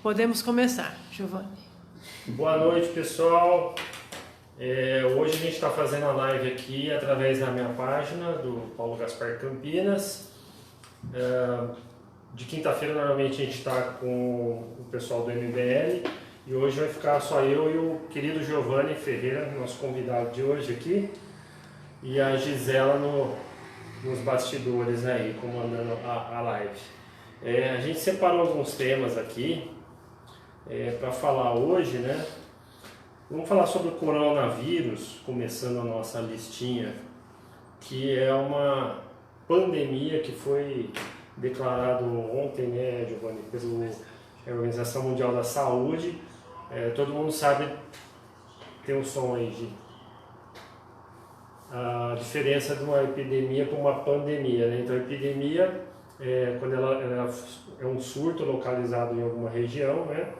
podemos começar, Giovanni. Boa noite, pessoal. Hoje a gente está fazendo a live aqui através da minha página do Paulo Gaspar Campinas. De quinta-feira normalmente a gente está com o pessoal do MBL e hoje vai ficar só eu e o querido Giovanni Ferreira, nosso convidado de hoje aqui, e a Gisela nos bastidores aí, comandando a live. A gente separou alguns temas aqui para falar hoje, né? Vamos falar sobre o coronavírus, começando a nossa listinha, que é uma pandemia que foi declarado ontem, né, Giovanni, pela Organização Mundial da Saúde. Todo mundo sabe, tem um som aí, Gi, a diferença de uma epidemia para uma pandemia, né? Então a epidemia quando ela é um surto localizado em alguma região, né?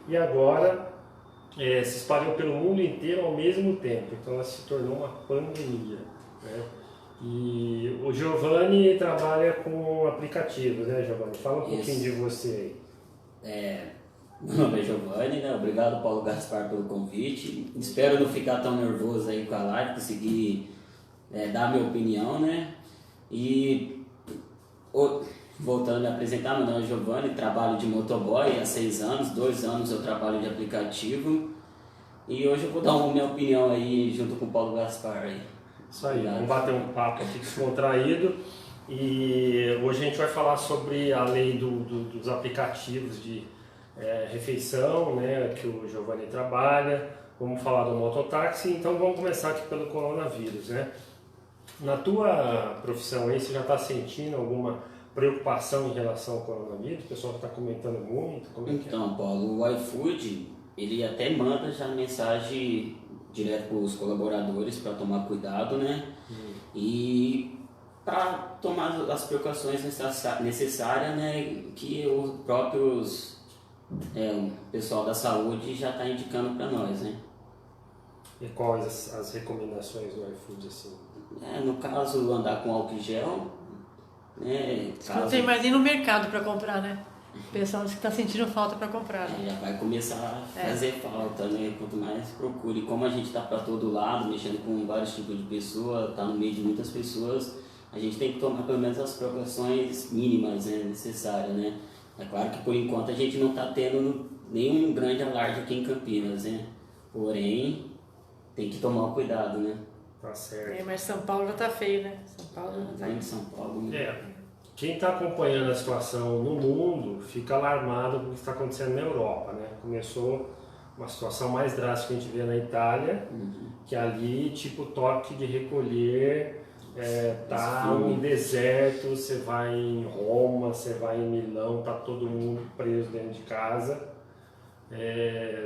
E agora se espalhou pelo mundo inteiro ao mesmo tempo, então ela se tornou uma pandemia, né? E o Giovanni trabalha com aplicativos, né, Giovanni? Fala um pouquinho de você aí. Meu nome é Giovanni, né? Obrigado, Paulo Gaspar, pelo convite. Espero não ficar tão nervoso aí com a live, conseguir dar a minha opinião, né? E voltando a me apresentar, meu nome é Giovanni, trabalho de motoboy há 6 anos, 2 anos eu trabalho de aplicativo. E hoje eu vou dar minha opinião aí junto com o Paulo Gaspar aí. Isso aí, vamos bater um papo aqui descontraído e hoje a gente vai falar sobre a lei dos aplicativos de refeição, né, que o Giovanni trabalha. Vamos falar do mototáxi, então vamos começar aqui pelo coronavírus, né? Na tua profissão aí, você já está sentindo alguma preocupação em relação ao coronavírus? O pessoal está comentando muito? Como é que é? Então, Paulo, o iFood, ele até manda já mensagem direto para os colaboradores para tomar cuidado, né? E para tomar as precauções necessárias, né? Que os próprios o pessoal da saúde já está indicando para nós, né? E quais as recomendações do iFood, assim? No caso, andar com álcool em gel, né? Não tem mais nem no mercado para comprar, né? O pessoal que está sentindo falta para comprar. Né? Já vai começar a fazer falta, né? Quanto mais procure. Como a gente está para todo lado, mexendo com vários tipos de pessoas, está no meio de muitas pessoas, a gente tem que tomar pelo menos as precauções mínimas, né, necessárias, né? É claro que por enquanto a gente não está tendo nenhum grande alarde aqui em Campinas, né? Porém, tem que tomar cuidado, né? Tá certo. Mas São Paulo já tá feio, né? São Paulo já tá em São Paulo, né? Quem está acompanhando a situação no mundo fica alarmado com o que está acontecendo na Europa, né? Começou uma situação mais drástica que a gente vê na Itália, que ali, tipo, toque de recolher, tá um deserto, você vai em Roma, você vai em Milão, tá todo mundo preso dentro de casa,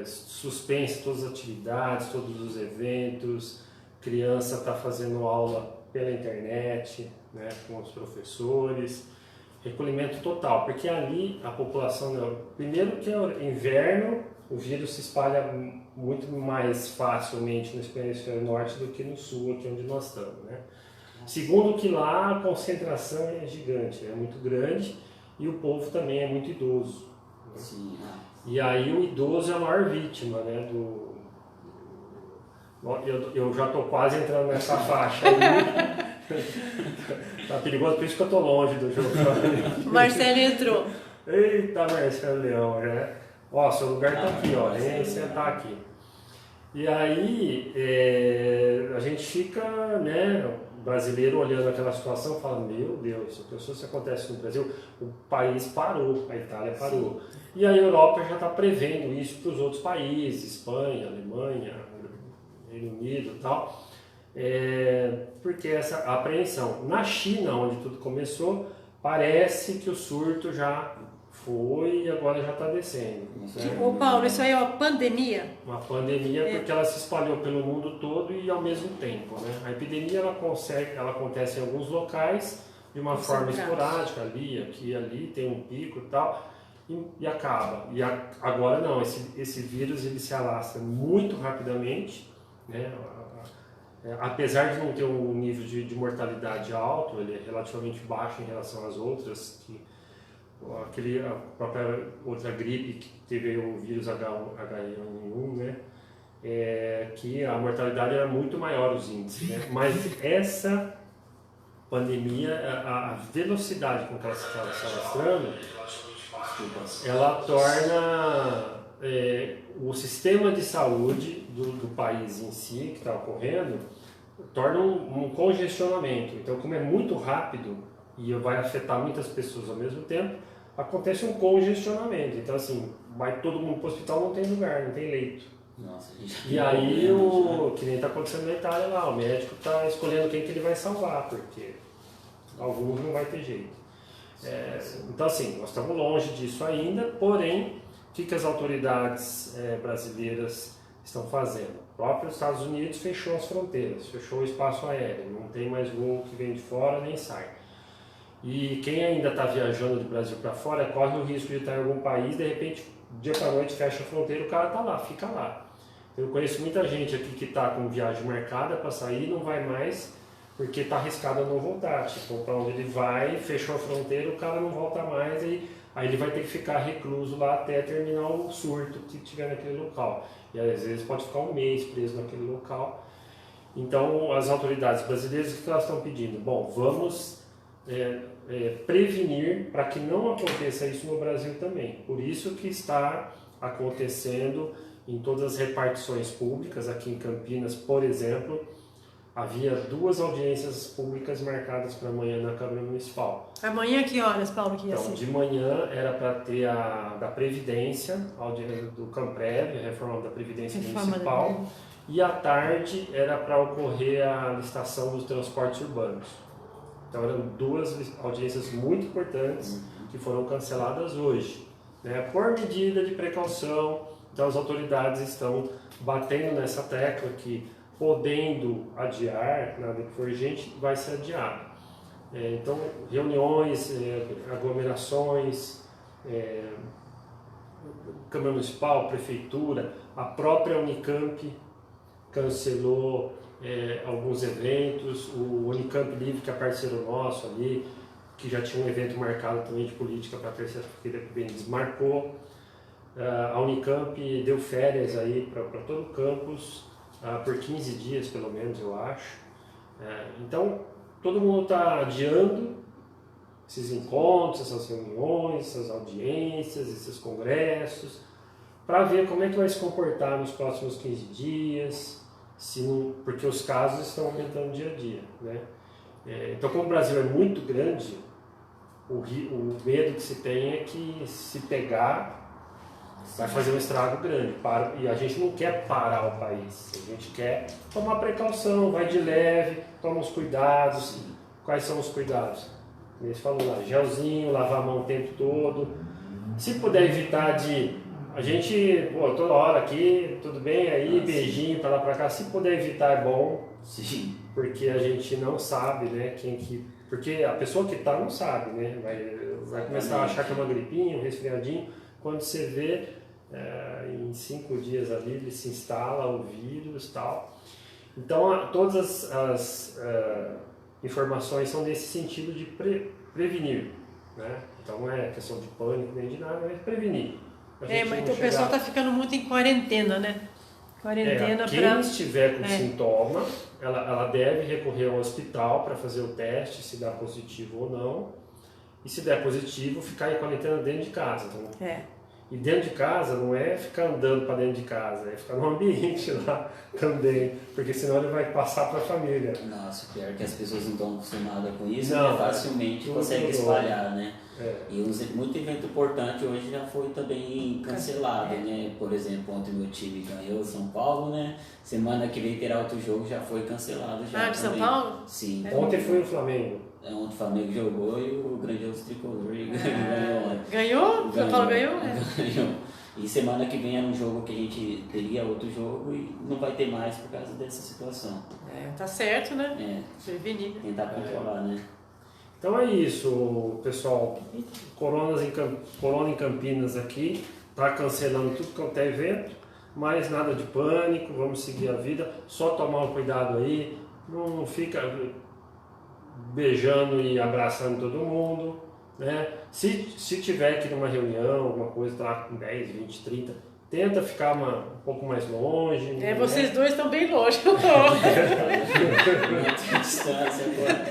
suspense todas as atividades, todos os eventos, criança está fazendo aula pela internet, né, com os professores, recolhimento total, porque ali a população, primeiro que é inverno, o vírus se espalha muito mais facilmente no hemisfério norte do que no sul, aqui onde nós estamos, né? Segundo que lá a concentração é gigante, é muito grande e o povo também é muito idoso. Né? Sim. E aí o idoso é a maior vítima, né, eu já estou quase entrando nessa faixa aí. Tá perigoso, por isso que eu tô longe do jogo. Marcelo entrou. Eita, Marcelo Leão, né? Ó, seu lugar tá aqui, ó. Vem sentar aqui. E aí, a gente fica, né, brasileiro olhando aquela situação, fala, meu Deus, se isso acontece no Brasil, o país parou, a Itália parou. Sim. E a Europa já está prevendo isso para os outros países, Espanha, Alemanha, Reino Unido e tal. Porque essa apreensão. Na China, onde tudo começou, parece que o surto já foi e agora já está descendo. Né? Ô Paulo, isso aí é uma pandemia? Uma pandemia porque ela se espalhou pelo mundo todo e ao mesmo tempo. Né? A epidemia ela acontece em alguns locais de uma forma esporádica, ali, aqui, ali, tem um pico e tal, e acaba. E agora não, esse vírus ele se alastra muito rapidamente, né? Apesar de não ter um nível de mortalidade alto, ele é relativamente baixo em relação às outras, que a própria outra gripe que teve o vírus H1N1, né? Que a mortalidade era muito maior os índices, né? Mas essa pandemia, a velocidade com que ela está se alastrando, ela torna o sistema de saúde do país em si, que está ocorrendo, torna um congestionamento. Então, como é muito rápido e vai afetar muitas pessoas ao mesmo tempo, acontece um congestionamento. Então, assim, vai todo mundo para o hospital, não tem lugar, não tem leito. Nossa, E aí, que nem está acontecendo na Itália lá, o médico está escolhendo quem que ele vai salvar, porque alguns não vai ter jeito. Então, assim, nós estamos longe disso ainda, porém, o que as autoridades brasileiras estão fazendo? O próprio Estados Unidos fechou as fronteiras, fechou o espaço aéreo, não tem mais voo que vem de fora nem sai. E quem ainda está viajando do Brasil para fora corre o risco de estar em algum país, de repente, dia para noite fecha a fronteira, o cara está lá, fica lá. Eu conheço muita gente aqui que está com viagem marcada para sair, não vai mais, porque está arriscado a não voltar. Tipo, para onde ele vai, fechou a fronteira, o cara não volta mais, aí ele vai ter que ficar recluso lá até terminar o surto que tiver naquele local. E às vezes pode ficar um mês preso naquele local. Então, as autoridades brasileiras, o que elas estão pedindo? Bom, vamos prevenir para que não aconteça isso no Brasil também. Por isso que está acontecendo em todas as repartições públicas, aqui em Campinas, por exemplo, havia 2 audiências públicas marcadas para amanhã na Câmara Municipal. Amanhã que horas, Paulo, que ia Então, ser? de manhã era para ter a da Previdência, a audiência do Camprev, a reforma da Previdência Municipal, e à tarde era para ocorrer a licitação dos transportes urbanos. Então eram 2 audiências muito importantes que foram canceladas hoje, né? Por medida de precaução. Então as autoridades estão batendo nessa tecla que, podendo adiar, nada que for urgente, vai ser adiado. Então, reuniões, aglomerações, Câmara Municipal, Prefeitura, a própria Unicamp cancelou alguns eventos, o Unicamp Livre, que é parceiro nosso ali, que já tinha um evento marcado também de política para a terça-feira que vem, desmarcou. A Unicamp deu férias aí para todo o campus, por 15 dias pelo menos, eu acho. Então, todo mundo está adiando esses encontros, essas reuniões, essas audiências, esses congressos, para ver como é que vai se comportar nos próximos 15 dias, porque os casos estão aumentando dia a dia, né? Então, como o Brasil é muito grande, o medo que se tem é que, se pegar, vai fazer um estrago grande. E a gente não quer parar o país, a gente quer tomar precaução, vai de leve, toma os cuidados. Quais são os cuidados? Eles falam lá, gelzinho, lavar a mão o tempo todo. Se puder evitar a gente, toda hora aqui, tudo bem, aí beijinho pra lá pra cá, se puder evitar é bom. Sim. Porque a gente não sabe, né, porque a pessoa que tá não sabe, né, vai começar a achar que é uma gripinha, um resfriadinho. Quando você vê, em 5 dias ali, ele se instala o vírus e tal. Então, todas as informações são nesse sentido de prevenir, né? Então, não é questão de pânico nem de nada, é prevenir. Mas o pessoal está ficando muito em quarentena, né? Quarentena quem estiver com sintoma, ela deve recorrer ao hospital para fazer o teste, se dá positivo ou não. E se der positivo, ficar em quarentena dentro de casa. Então, e dentro de casa não é ficar andando para dentro de casa, é ficar no ambiente lá também, porque senão ele vai passar para a família. Nossa, pior que as pessoas não estão acostumadas com isso, não, facilmente consegue espalhar, né? É. E muito evento importante hoje já foi também cancelado, né? Por exemplo, ontem meu time ganhou São Paulo, né? Semana que vem terá outro jogo, já foi cancelado já. De São Paulo? Sim. Ontem foi o Flamengo. Ontem o Flamengo jogou e o grandioso tricolor ganhou ontem. Ganhou? São Paulo ganhou? Ganhou. E semana que vem era um jogo que a gente teria outro jogo e não vai ter mais por causa dessa situação. Tá certo, né? Prevenir. Tentar controlar, né? Então é isso, pessoal. Corona em Campinas aqui, tá cancelando tudo quanto é evento, mas nada de pânico, vamos seguir a vida, só tomar um cuidado aí, não fica beijando e abraçando todo mundo, né? Se tiver que ir numa reunião, alguma coisa, tá com 10, 20, 30, tenta ficar um pouco mais longe. É, né? vocês dois estão bem longe. Distância agora.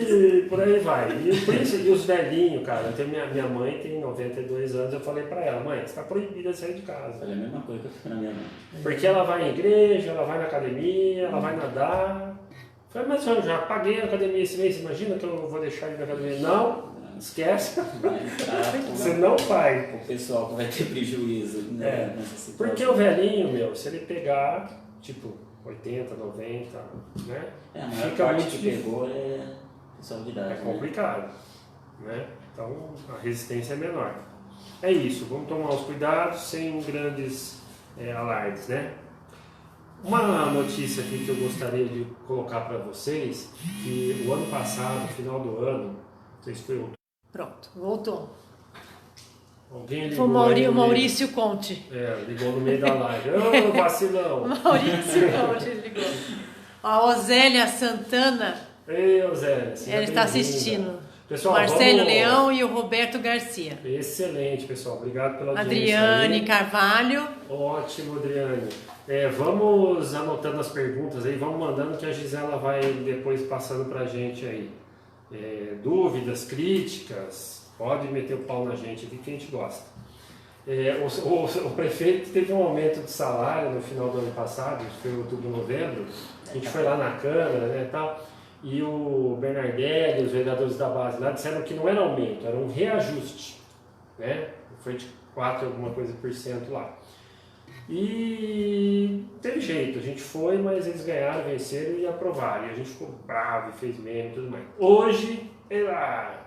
E por aí vai. E os velhinhos, cara, minha mãe tem 92 anos, eu falei pra ela, mãe, você tá proibida de sair de casa. Olha a mesma coisa que eu fiz na minha mãe. Porque ela vai em igreja, ela vai na academia, ela vai nadar. Eu falei, mas eu já paguei a academia esse mês, imagina que eu vou deixar de ir na academia? Não, esquece. Você não vai. O pessoal que vai ter prejuízo, né? Nessa situação. Porque o velhinho, meu, se ele pegar, tipo, 80, 90, né? A maior fica parte muito que difícil. pegou é pessoal de idade. É complicado, né? Então a resistência é menor. É isso, vamos tomar os cuidados sem grandes alardes, né? Uma notícia aqui que eu gostaria de colocar para vocês, que o ano passado, final do ano, não sei se foi outubro. Pronto, voltou. Alguém Foi ligou aí o no Maurício Conte. meio, ligou no meio da live. Ô, vacilão! Maurício Conte ligou. A Osélia Santana, Ei, Zé, ela está assistindo. Pessoal, Marcelo vamos... Leão e o Roberto Garcia. Excelente, pessoal. Obrigado pela audiência. Adriane Carvalho. Ótimo, Adriane. Vamos anotando as perguntas aí, vamos mandando que a Gisela vai depois passando pra gente aí. Dúvidas, críticas, pode meter o pau na gente aqui que a gente gosta. O prefeito teve um aumento de salário no final do ano passado, foi outubro, novembro. A gente foi lá na Câmara, né, tal, e o Bernardelli, os vereadores da base lá disseram que não era aumento, era um reajuste, né? Foi de 4 alguma coisa por cento lá. E teve jeito, a gente foi, mas eles ganharam, venceram e aprovaram. E a gente ficou bravo e fez meme e tudo mais. Hoje,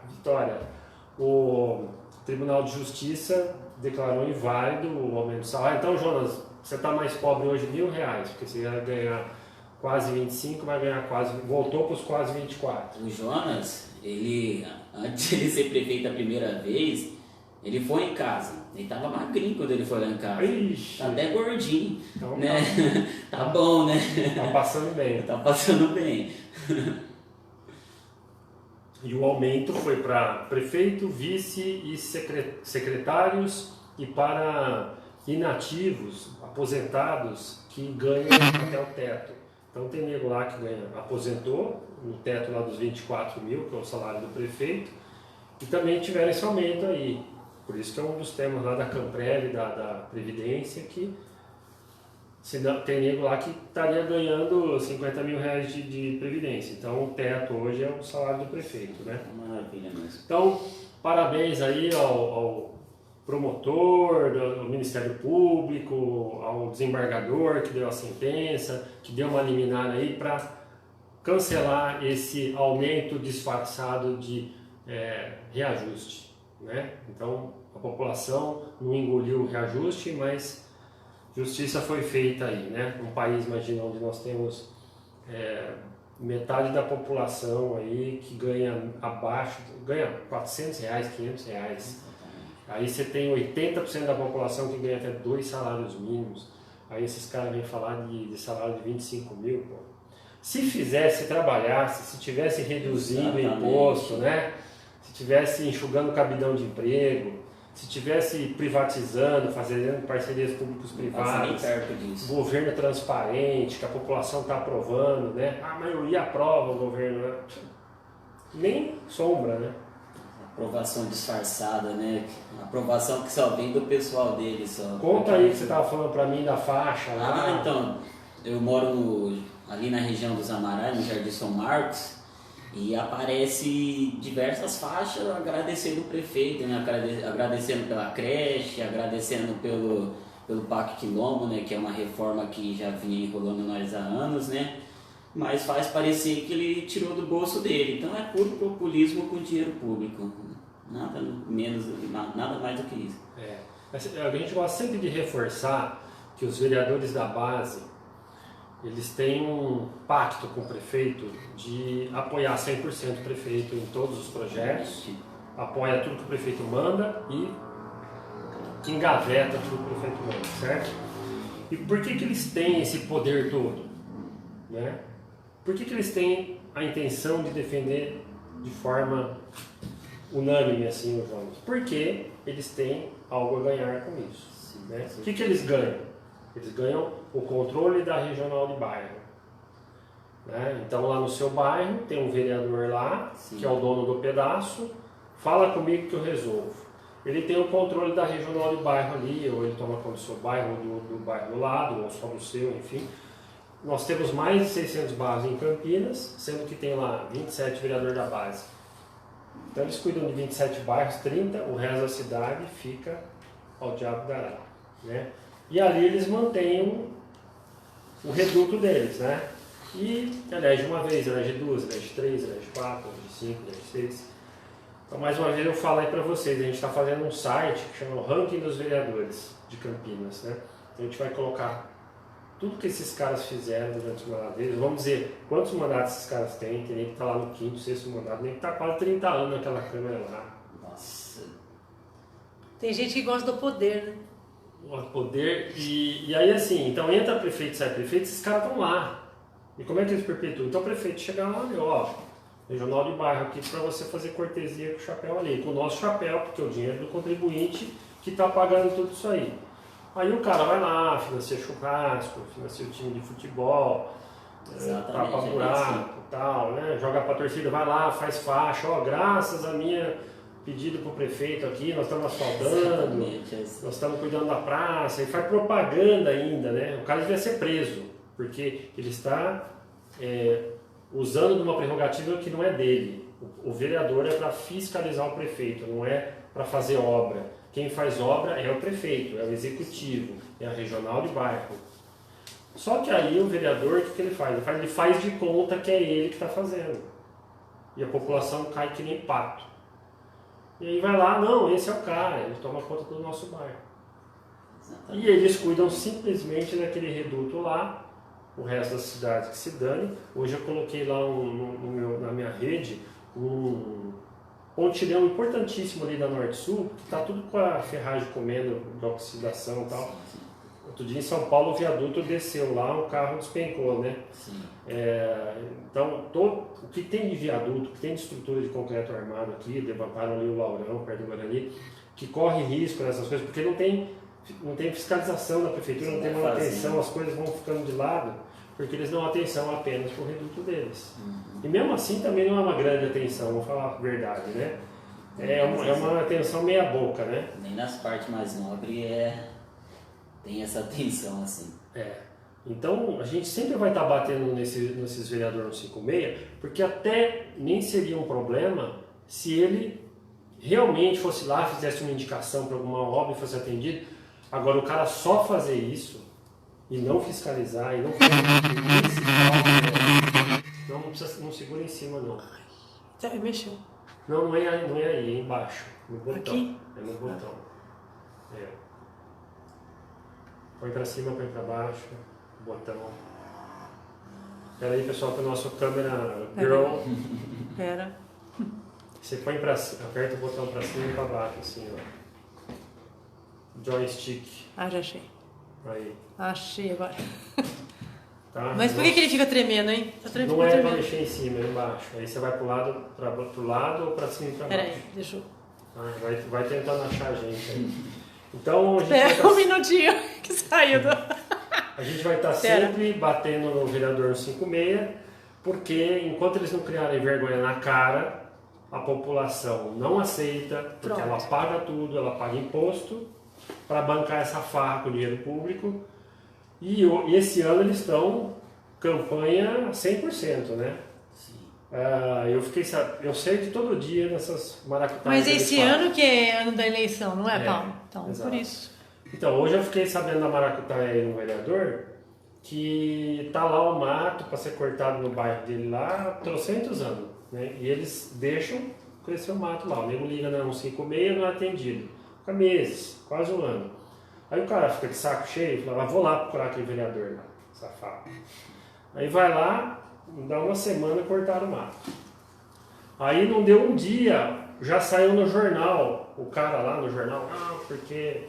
vitória, o Tribunal de Justiça declarou inválido o aumento do salário. Então, Jonas, você está mais pobre hoje R$1.000, porque você ia ganhar quase 25, vai ganhar voltou para os quase 24. O Jonas, antes de ele ser prefeito a primeira vez, ele foi em casa. Ele tava magrinho quando ele foi lá em casa. Ixi. Tá até gordinho, Então, né? Tá bom, né? Tá passando bem. Tá passando bem. E o aumento foi para prefeito, vice e secretários e para inativos, aposentados que ganham até o teto. Então tem nego lá que aposentou no teto lá dos 24 mil, que é o salário do prefeito, e também tiveram esse aumento aí. Por isso que é um dos temas lá da Camprev, da Previdência, que tem nego lá que estaria ganhando R$50 mil de Previdência. Então o teto hoje é o salário do prefeito, né? Maravilha mesmo. Então, parabéns aí ao promotor, ao Ministério Público, ao desembargador que deu a sentença, que deu uma liminar aí para cancelar esse aumento disfarçado de reajuste, né? Então, a população não engoliu o reajuste, mas justiça foi feita aí, né? Um país, imagina, onde nós temos metade da população aí que ganha ganha R$400, R$500. Aí você tem 80% da população que ganha até 2 salários mínimos. Aí esses caras vêm falar de salário de 25 mil, pô. Se trabalhasse, se tivesse reduzindo o imposto, né? Se tivesse enxugando o cabidão de emprego, se tivesse privatizando, fazendo parcerias públicos-privadas, governo transparente, que a população está aprovando, né? A maioria aprova o governo, né? Nem sombra, né? Aprovação disfarçada, né? Aprovação que só vem do pessoal dele só. Conta aí que você estava falando para mim da faixa lá. Então, eu moro ali na região dos Amarais, no Jardim São Marcos, e aparece diversas faixas agradecendo o prefeito, né? Agradecendo pela creche, agradecendo pelo Parque Quilombo, né? Que é uma reforma que já vinha enrolando nós há anos, né? Mas faz parecer que ele tirou do bolso dele. Então é puro populismo com dinheiro público. Nada mais do que isso. A gente gosta sempre de reforçar que os vereadores da base, eles têm um pacto com o prefeito de apoiar 100% o prefeito em todos os projetos, apoia tudo que o prefeito manda e engaveta tudo que o prefeito manda, certo? E por que eles têm esse poder todo, né? Por que eles têm a intenção de defender de forma unânime assim os jovens, porque eles têm algo a ganhar com isso. Né? O que eles ganham? Eles ganham o controle da regional de bairro. Né? Então lá no seu bairro tem um vereador lá, que é o dono do pedaço, fala comigo que eu resolvo. Ele tem o controle da regional de bairro ali, ou ele toma conta do seu bairro, ou do bairro do lado, ou só do seu, enfim. Nós temos mais de 600 bairros em Campinas, sendo que tem lá 27 vereadores da base. Então eles cuidam de 27 bairros, 30, o resto da cidade fica ao diabo dará. Né? E ali eles mantêm o reduto deles, né? E elege uma vez, elege duas, elege três, elege quatro, elege cinco, elege seis. Então mais uma vez eu falo aí para vocês, a gente está fazendo um site que chama o Ranking dos Vereadores de Campinas, né? Então a gente vai colocar tudo que esses caras fizeram durante o mandato deles, vamos dizer quantos mandatos esses caras têm, tem nem que estar lá no quinto, sexto mandato, nem que está quase 30 anos naquela Câmara lá. Nossa. Tem gente que gosta do poder, né? O poder, e aí assim, então entra prefeito, sai prefeito, esses caras estão lá. E como é que eles perpetuam? Então o prefeito chega lá e ó, regional de bairro aqui para você fazer cortesia com o chapéu ali, com o nosso chapéu, porque é o dinheiro do contribuinte que está pagando tudo isso aí. Aí o cara vai lá, financia churrasco, financia o time de futebol, tapa buraco e tal, né? Joga pra torcida, vai lá, faz faixa, ó, graças a minha pedido pro prefeito aqui, nós estamos asfaltando, nós estamos cuidando da praça, e faz propaganda ainda, né? O cara devia ser preso, porque ele está usando de uma prerrogativa que não é dele. O vereador é para fiscalizar o prefeito, não é para fazer obra. Quem faz obra é o prefeito, é o executivo, é a regional de bairro. Só que aí o vereador, o que ele faz? Ele faz de conta que é ele que está fazendo. E a população cai que nem pato. E aí vai lá, não, esse é o cara, ele toma conta do nosso bairro. Exatamente. E eles cuidam simplesmente daquele reduto lá, o resto das cidades que se dane. Hoje eu coloquei lá na minha rede um pontilhão importantíssimo ali da Norte-Sul, que está tudo com a ferragem comendo, de oxidação e tal. Outro dia em São Paulo o viaduto desceu lá, o carro despencou, né? Então, o que tem de viaduto, o que tem de estrutura de concreto armado aqui, levantaram ali o Laurão, perto do Guarani, que corre risco nessas coisas, porque não tem fiscalização da prefeitura, não tem manutenção, as coisas vão ficando de lado, porque eles dão atenção apenas para o reduto deles. E mesmo assim também não é uma grande atenção, vou falar a verdade, né? É uma atenção meia boca, né? Nem nas partes mais nobres tem essa atenção assim. Então a gente sempre vai estar batendo nesses vereadores no 56, porque até nem seria um problema se ele realmente fosse lá, fizesse uma indicação para alguma obra e fosse atendido. Agora o cara só fazer isso e não fiscalizar, e não fazer não segura em cima não. Mexeu. Não é aí, é embaixo, no botão. Aqui? É no botão. Põe pra cima, põe pra baixo, botão. Espera aí pessoal, para o nosso câmera girl. Pera. Você põe pra cima, aperta o botão pra cima e pra baixo, assim, ó. Joystick. Ah, já achei. Aí. Achei agora. Tá? Mas por que ele fica tremendo, hein? Tá tremendo, não é tremendo. pra mexer em cima, é embaixo. Aí você vai pro lado ou pra cima e pra baixo. Pera aí, deixa eu... Vai tentando achar a gente aí. Então a gente Pera um minutinho que saiu do... A gente vai estar sempre batendo no vereador no 56, porque enquanto eles não criarem vergonha na cara, a população não aceita, porque ela paga tudo, ela paga imposto para bancar essa farra com o dinheiro público. E esse ano eles estão campanha 100%, né? Sim. Eu sei de todo dia nessas maracutaias. Mas esse ano que é ano da eleição, não é, Paulo? Então, exato. por isso. Então, hoje eu fiquei sabendo da maracutaia aí, um vereador, que tá lá o mato para ser cortado no bairro dele lá há trocentos anos, né? E eles deixam crescer o mato lá. O nego liga na 156, não é atendido. Fica meses, quase um ano. Aí o cara fica de saco cheio e fala, vou lá procurar aquele vereador lá, safado. Aí vai lá, dá uma semana cortaram o mato. Aí não deu um dia, já saiu no jornal, o cara lá no jornal, porque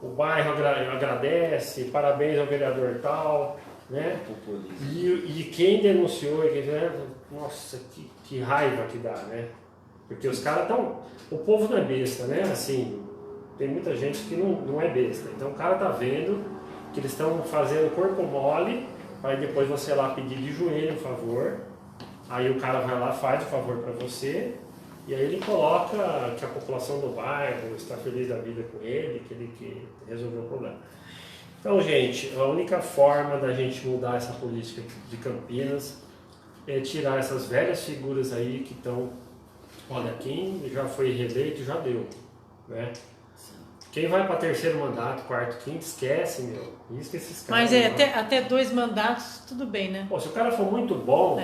o bairro agradece, parabéns ao vereador tal, né? E quem denunciou, nossa, que raiva que dá, né? Porque os caras estão... O povo não é besta, né? Assim, tem muita gente que não é besta. Então o cara tá vendo que eles estão fazendo corpo mole, para depois você lá pedir de joelho um favor. Aí o cara vai lá, faz o favor para você, e aí ele coloca que a população do bairro está feliz da vida com ele, que resolveu o problema. Então, gente, a única forma da gente mudar essa política de Campinas é tirar essas velhas figuras aí que estão... Olha, quem já foi reeleito já deu, né? Quem vai para terceiro mandato, quarto, quinto, esquece, meu. Isso que esses caras... Mas até 2 mandatos, tudo bem, né? Pô, se o cara for muito bom,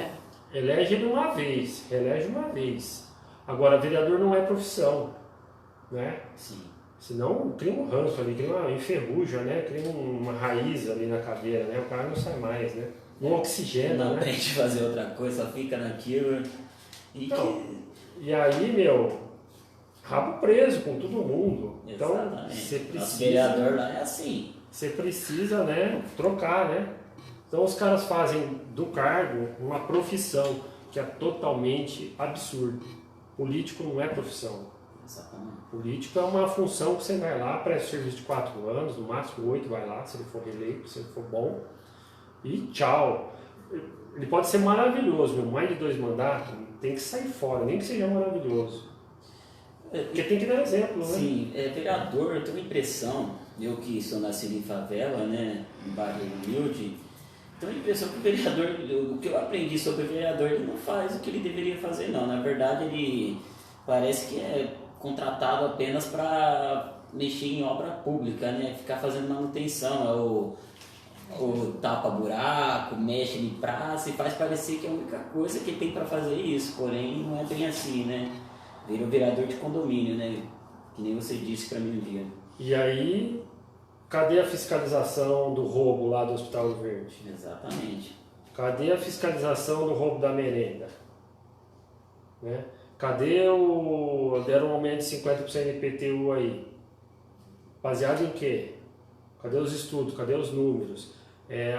elege ele uma vez, reelege uma vez. Agora, vereador não é profissão, né? Sim. Senão cria um ranço ali, cria uma enferruja, né? Cria uma raiz ali na cadeira, né? O cara não sai mais, né? Não oxigena, não né? aprende a fazer outra coisa, só fica naquilo. E aí, meu, rabo preso com todo mundo. Então, exatamente. você precisa... Nosso vereador lá é assim. Você precisa, né, trocar, né? Então os caras fazem do cargo uma profissão que é totalmente absurdo. Político não é profissão. Exatamente. Político é uma função que você vai lá, presta serviço de 4 anos, no máximo 8 vai lá, se ele for reeleito, se ele for bom, e tchau. Ele pode ser maravilhoso, meu, mais de 2 mandatos, tem que sair fora, nem que seja maravilhoso. Porque tem que dar exemplo, né? Sim, vereador, eu tenho a impressão, eu que sou nascido em favela, né, em bairro humilde, tenho a impressão que o vereador, o que eu aprendi sobre o vereador, ele não faz o que ele deveria fazer, não. Na verdade, ele parece que é contratado apenas para mexer em obra pública, né, ficar fazendo manutenção, o tapa-buraco, mexe em praça e faz parecer que é a única coisa que ele tem para fazer isso, porém não é bem assim, né? Virou vereador de condomínio, né? Que nem você disse para mim um dia. E aí, cadê a fiscalização do roubo lá do Hospital Verde? Exatamente. Cadê a fiscalização do roubo da merenda? Né? Cadê deram um aumento de 50% de IPTU aí? Baseado em quê? Cadê os estudos? Cadê os números?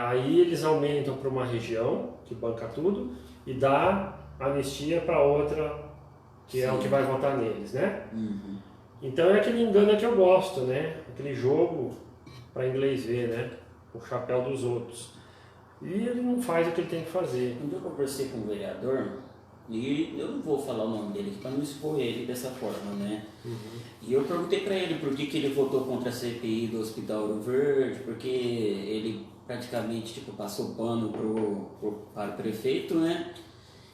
Aí eles aumentam para uma região, que banca tudo, e dá anistia para outra, que é o que vai votar neles, né? Uhum. Então é aquele engano que eu gosto, né? Aquele jogo para inglês ver, né? O chapéu dos outros. E ele não faz o que ele tem que fazer. Um dia eu conversei com um vereador, e eu não vou falar o nome dele aqui para não expor ele dessa forma, né? Uhum. E eu perguntei para ele por que ele votou contra a CPI do Hospital Ouro Verde, porque ele praticamente passou pano para o prefeito, né?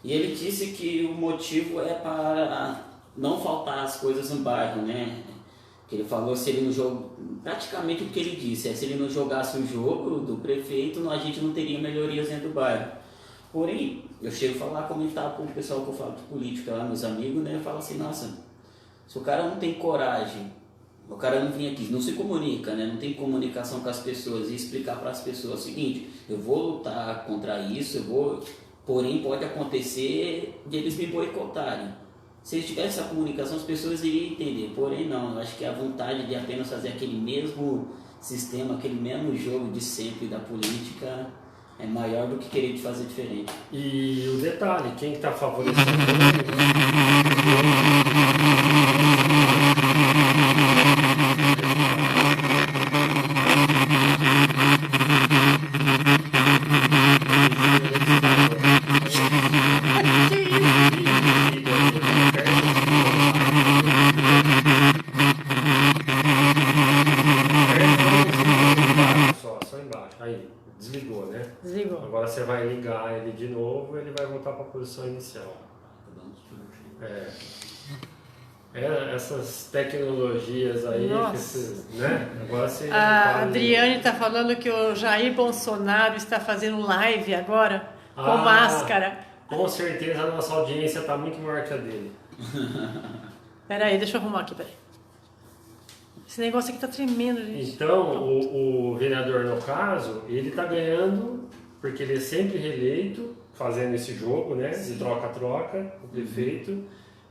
E ele disse que o motivo é para não faltar as coisas no bairro, né? Que ele falou se ele não jogo, praticamente o que ele disse se ele não jogasse o jogo do prefeito, a gente não teria melhorias dentro do bairro. Porém, eu chego a falar, comentar com o pessoal que eu falo de política lá, meus amigos, né? Eu falo assim, nossa, se o cara não tem coragem, o cara não vem aqui, não se comunica, né? Não tem comunicação com as pessoas e explicar para as pessoas o seguinte, eu vou lutar contra isso, porém pode acontecer de eles me boicotarem. Se eles tivessem essa comunicação, as pessoas iriam entender, porém não, eu acho que a vontade de apenas fazer aquele mesmo sistema, aquele mesmo jogo de sempre da política é maior do que querer fazer diferente. E o detalhe, quem está favorecendo só embaixo. Aí, desligou, né? Desligou. Agora você vai ligar ele de novo, ele vai voltar para a posição inicial. Essas tecnologias aí, né? Agora você A Adriane está falando que o Jair Bolsonaro está fazendo live agora com máscara. Com certeza a nossa audiência está muito maior que a dele. Peraí, deixa eu arrumar aqui, peraí. Esse negócio aqui tá tremendo, gente. Então, o vereador, no caso, ele está ganhando porque ele é sempre reeleito, fazendo esse jogo, né? De troca-troca, o prefeito.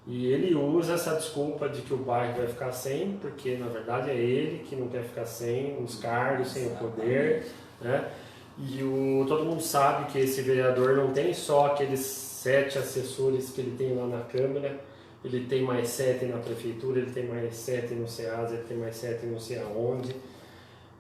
E ele usa essa desculpa de que o bairro vai ficar sem, porque na verdade é ele que não quer ficar sem os cargos, sem o poder, né? E todo mundo sabe que esse vereador não tem só aqueles 7 assessores que ele tem lá na Câmara, ele tem mais 7 na Prefeitura, ele tem mais 7 no SEASA, ele tem mais 7 não sei aonde.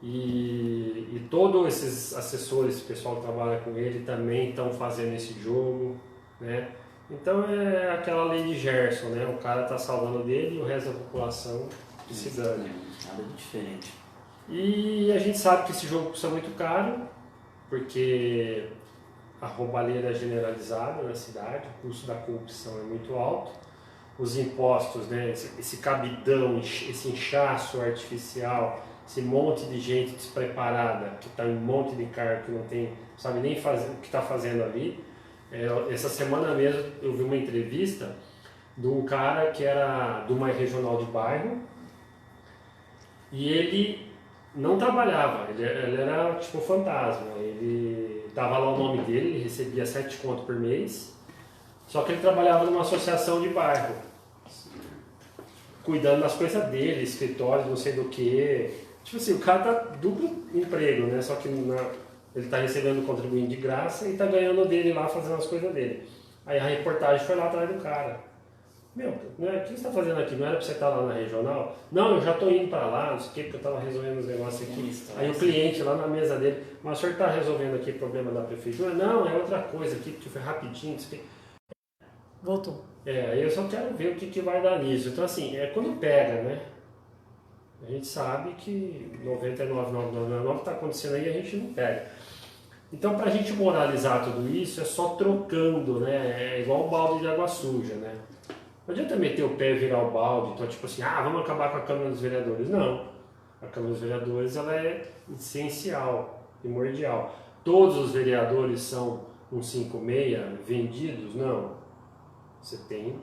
E todos esses assessores, o pessoal que trabalha com ele, também estão fazendo esse jogo, né? Então é aquela lei de Gerson, né? O cara está salvando dele e o resto da população que se dane. Nada de diferente. E a gente sabe que esse jogo custa muito caro, porque a roubalheira é generalizada na cidade, o custo da corrupção é muito alto, os impostos, né? Esse cabidão, esse inchaço artificial, esse monte de gente despreparada, que está em um monte de cargo que não tem, sabe nem fazer, o que está fazendo ali. Essa semana mesmo eu vi uma entrevista de um cara que era de uma regional de bairro e ele não trabalhava, ele era tipo um fantasma, ele dava lá o nome dele, ele recebia 7 contos por mês, só que ele trabalhava numa associação de bairro, cuidando das coisas dele, escritório, não sei do que. Tipo assim, o cara tá duplo emprego, né? Só que ele tá recebendo contribuinte de graça e tá ganhando dele lá, fazendo as coisas dele. Aí a reportagem foi lá atrás do cara. Meu, né, o que você tá fazendo aqui? Não era pra você estar lá na regional? Não, eu já tô indo pra lá, não sei o que, porque eu tava resolvendo os negócios aqui. Aí o cliente lá na mesa dele, mas o senhor tá resolvendo aqui o problema da prefeitura? Não, é outra coisa aqui, porque foi rapidinho, não sei o que. Voltou. Aí eu só quero ver o que vai dar nisso. Então assim, quando pega, né? A gente sabe que 99,999 está acontecendo aí e a gente não pega. Então, para a gente moralizar tudo isso, é só trocando, né? É igual um balde de água suja, né? Não adianta meter o pé e virar o balde, então tipo assim, vamos acabar com a Câmara dos Vereadores. Não. A Câmara dos Vereadores ela é essencial, primordial. Todos os vereadores são um 56 vendidos? Não. Você tem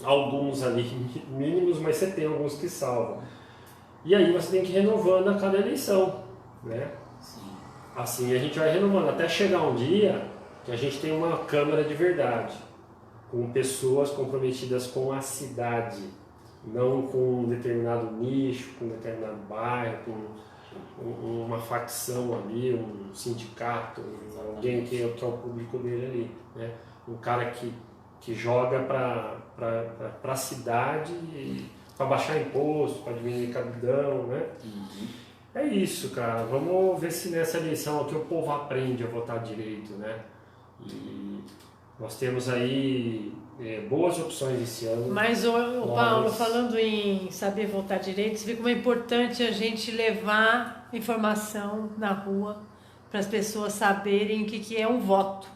alguns ali mínimos, mas você tem alguns que salvam. E aí você tem que ir renovando a cada eleição, né? Sim. Assim a gente vai renovando, até chegar um dia que a gente tem uma Câmara de verdade, com pessoas comprometidas com a cidade, não com um determinado nicho, com um determinado bairro, com uma facção ali, um sindicato, alguém que é o público dele ali, né? Um cara que joga para a cidade para baixar imposto, para diminuir cabidão, né? Uhum. É isso, cara. Vamos ver se nessa eleição aqui o povo aprende a votar direito, né? E nós temos aí boas opções esse ano. Mas, Paulo, falando em saber votar direito, você vê como é importante a gente levar informação na rua para as pessoas saberem o que é um voto.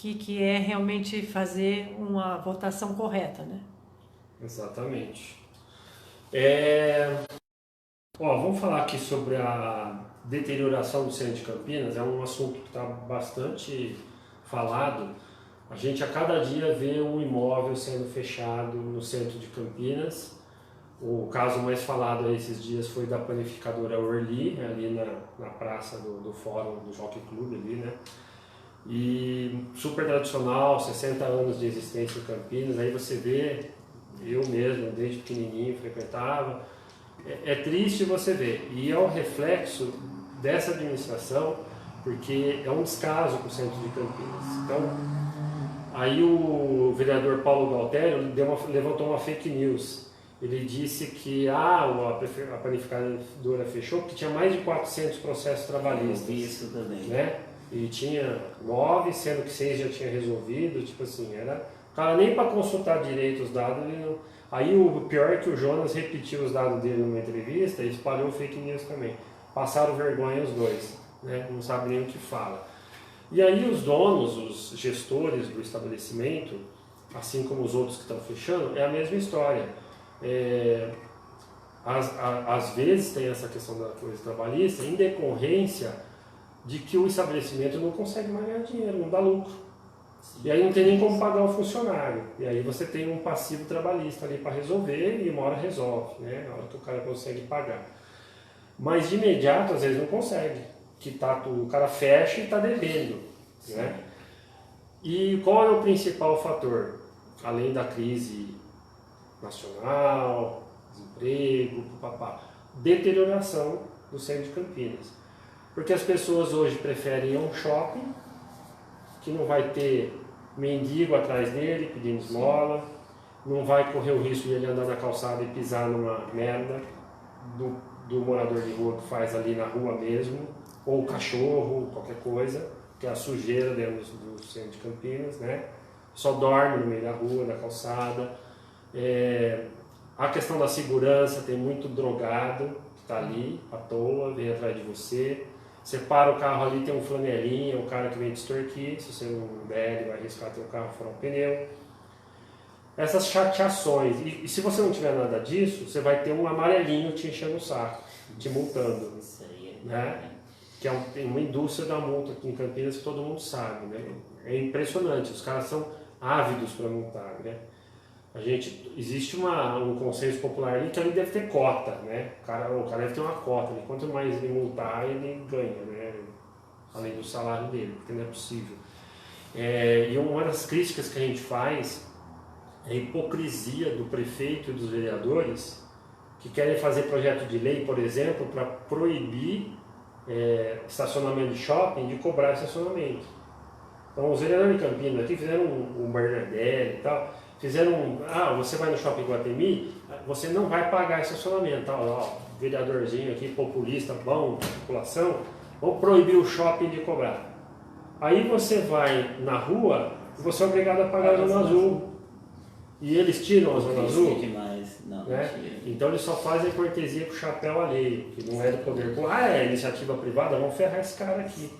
Que é realmente fazer uma votação correta, né? Exatamente. Vamos falar aqui sobre a deterioração do centro de Campinas. É um assunto que está bastante falado. A gente a cada dia vê um imóvel sendo fechado no centro de Campinas. O caso mais falado esses dias foi da panificadora Orly, ali na praça do Fórum do Jockey Club ali, né? E super tradicional, 60 anos de existência em Campinas. Aí você vê, eu mesmo desde pequenininho frequentava, é triste você ver, e é o reflexo dessa administração, porque é um descaso com o centro de Campinas. Então, aí o vereador Paulo Galtério levantou uma fake news. Ele disse que a panificadora fechou porque tinha mais de 400 processos trabalhistas. Isso também. Né? E tinha 9, sendo que 6 já tinha resolvido, tipo assim, o cara nem para consultar direito os dados, ele não... Aí o pior é que o Jonas repetiu os dados dele numa entrevista e espalhou fake news também. Passaram vergonha os dois, né? Não sabem nem o que fala. E aí os donos, os gestores do estabelecimento, assim como os outros que estão fechando, é a mesma história. Às vezes tem essa questão da coisa trabalhista em decorrência de que o estabelecimento não consegue mais ganhar dinheiro, não dá lucro. E aí não tem nem como pagar o funcionário. E aí você tem um passivo trabalhista ali para resolver e uma hora resolve, né? Na hora que o cara consegue pagar. Mas de imediato, às vezes, não consegue. O cara fecha e está devendo, né? E qual é o principal fator? Além da crise nacional, desemprego, deterioração do centro de Campinas. Porque as pessoas hoje preferem ir a um shopping que não vai ter mendigo atrás dele pedindo esmola, não vai correr o risco de ele andar na calçada e pisar numa merda do morador de rua que faz ali na rua mesmo, ou cachorro, qualquer coisa, que é a sujeira dentro do centro de Campinas, né? Só dorme no meio da rua, da calçada. A questão da segurança, tem muito drogado que está ali à toa, vem atrás de você. Você para o carro ali, tem um flanelinha, o cara que vem te extorquir, se você não der, ele vai arriscar teu carro furar um pneu. Essas chateações, e se você não tiver nada disso, você vai ter um amarelinho te enchendo o saco, te multando. Isso aí Né? Que é uma indústria da multa aqui em Campinas que todo mundo sabe, né? É impressionante, os caras são ávidos para multar, né? Existe um consenso popular ali que ali deve ter cota, né? O cara deve ter uma cota, né? Quanto mais ele multar, ele ganha, né? Além do salário dele, porque não é possível. E uma das críticas que a gente faz é a hipocrisia do prefeito e dos vereadores que querem fazer projeto de lei, por exemplo, para proibir estacionamento de shopping, de cobrar estacionamento. Então, os vereadores de Campinas aqui fizeram um Bernardelli e tal, você vai no shopping Guatemi, você não vai pagar estacionamento, tá? Ó, vereadorzinho aqui, populista, bom, população, vou proibir o shopping de cobrar. Aí você vai na rua e você é obrigado a pagar a zona azul. E eles tiram a zona azul, não, né? Então eles só fazem cortesia com o chapéu alheio, que não é do poder público. É iniciativa privada, vamos ferrar esse cara aqui.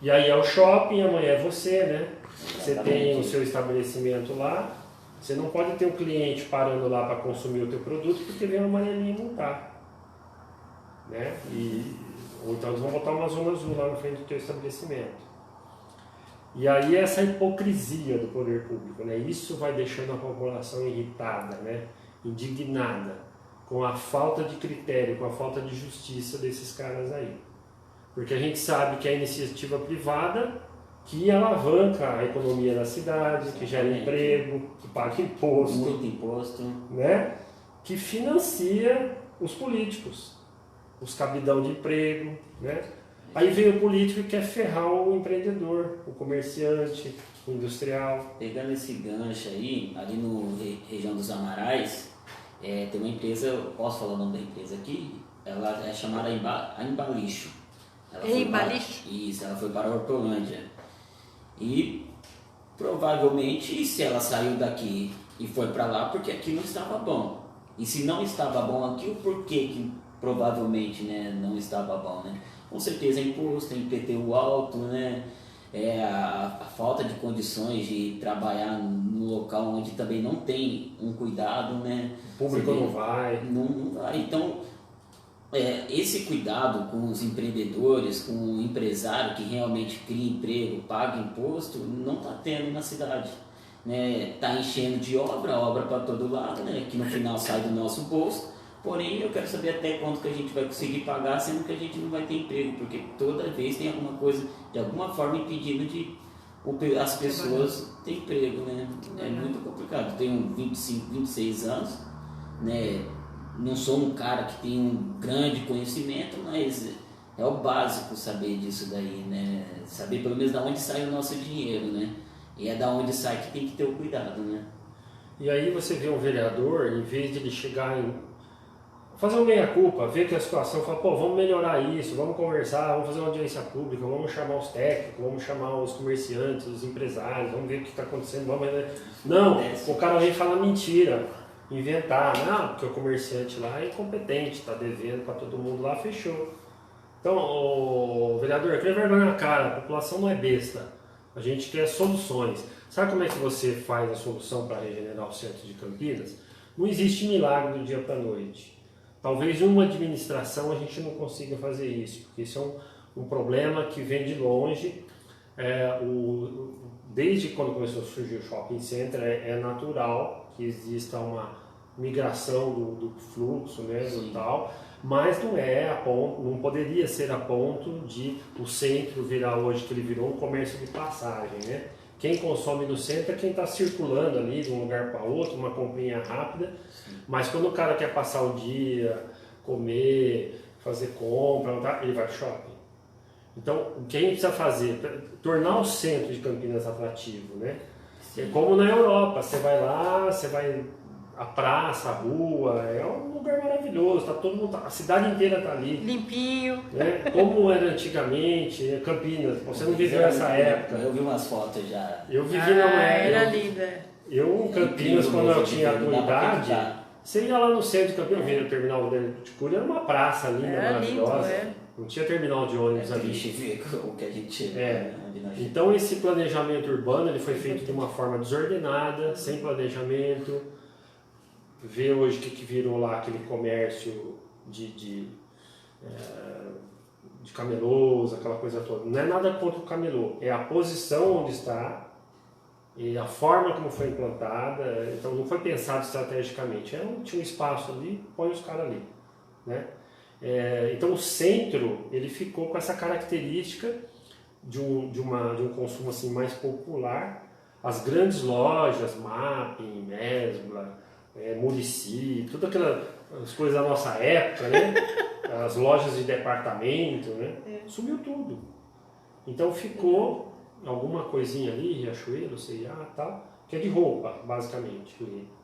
E aí é o shopping, amanhã é você, né? Você tem o seu estabelecimento lá, você não pode ter um cliente parando lá para consumir o teu produto porque vem uma amarelinha multar. Né? Ou então eles vão botar uma zona azul lá na frente do teu estabelecimento. E aí essa hipocrisia do poder público, né? Isso vai deixando a população irritada, né? Indignada, com a falta de critério, com a falta de justiça desses caras aí. Porque a gente sabe que é a iniciativa privada que alavanca a economia da cidade, que gera emprego, que paga imposto. Muito imposto. Né? Que financia os políticos, os cabidão de emprego, né? Aí vem o político que quer ferrar o empreendedor, o comerciante, o industrial. Pegando esse gancho aí, ali no região dos Amarais, tem uma empresa, eu posso falar o nome da empresa aqui? Ela é chamada Embalixo. Embalixo? Isso, ela foi para a Hortolândia. E provavelmente, se ela saiu daqui e foi para lá, porque aqui não estava bom. E se não estava bom aqui, o porquê que provavelmente, né, não estava bom, né? Com certeza é imposto, é IPTU alto, né? A falta de condições de trabalhar no local onde também não tem um cuidado, né? O público não vai. Não vai. Então, esse cuidado com os empreendedores, com o empresário que realmente cria emprego, paga imposto, não está tendo na cidade. Está enchendo de obra para todo lado, né? Que no final sai do nosso bolso. Porém, eu quero saber até quanto que a gente vai conseguir pagar, sendo que a gente não vai ter emprego, porque toda vez tem alguma coisa, de alguma forma, impedindo de as pessoas terem emprego, né? É muito complicado. Eu tenho 25, 26 anos, né? Não sou um cara que tem um grande conhecimento, mas é o básico saber disso daí, né? Saber pelo menos de onde sai o nosso dinheiro, né? E é da onde sai que tem que ter o cuidado, né? E aí você vê um vereador, em vez de ele chegar fazer uma meia-culpa, ver que a situação, fala, vamos melhorar isso, vamos conversar, vamos fazer uma audiência pública, vamos chamar os técnicos, vamos chamar os comerciantes, os empresários, vamos ver o que está acontecendo. Não, o cara vem falar mentira, inventar, porque o comerciante lá é incompetente, está devendo para todo mundo lá, fechou. Então, o vereador, cria vergonha na cara, a população não é besta, a gente quer soluções. Sabe como é que você faz a solução para regenerar o centro de Campinas? Não existe milagre do dia para a noite. Talvez uma administração a gente não consiga fazer isso, porque isso é um problema que vem de longe. Desde quando começou a surgir o shopping center, é natural que exista uma migração do fluxo, né, do tal, mas não poderia ser a ponto de o centro virar hoje, que ele virou um comércio de passagem, né? Quem consome no centro é quem está circulando ali de um lugar para outro, uma comprinha rápida. Mas quando o cara quer passar o dia, comer, fazer compra, ele vai ao shopping. Então, o que a gente precisa fazer? Tornar o centro de Campinas atrativo, né? É como na Europa, você vai lá, você vai a praça, a rua, é um lugar maravilhoso, tá todo mundo, a cidade inteira está ali. Limpinho. Né? Como era antigamente, Campinas, você não viveu essa época. Eu vi umas fotos já. Eu vivi numa época. Era lindo, Eu, em Campinas, quando eu tinha a tua idade, você ia lá no centro de Campinas, via o terminal de Cura, era uma praça linda, maravilhosa. Lindo, Não tinha terminal de ônibus ali. Ver o que a gente... Então esse planejamento urbano ele foi feito de uma forma desordenada, sem planejamento. Vê hoje o que virou lá aquele comércio de camelôs, aquela coisa toda. Não é nada contra o camelô, é a posição onde está e a forma como foi implantada. Então não foi pensado estrategicamente. Tinha um espaço ali, põe os caras ali. Né? Então o centro ele ficou com essa característica de um consumo assim, mais popular. As grandes lojas, Mapping, Mesbla, Muricy, tudo aquelas coisas da nossa época, né? As lojas de departamento, né? Sumiu tudo. Então ficou alguma coisinha ali, Riachuelo, C&A e tal, que é de roupa, basicamente.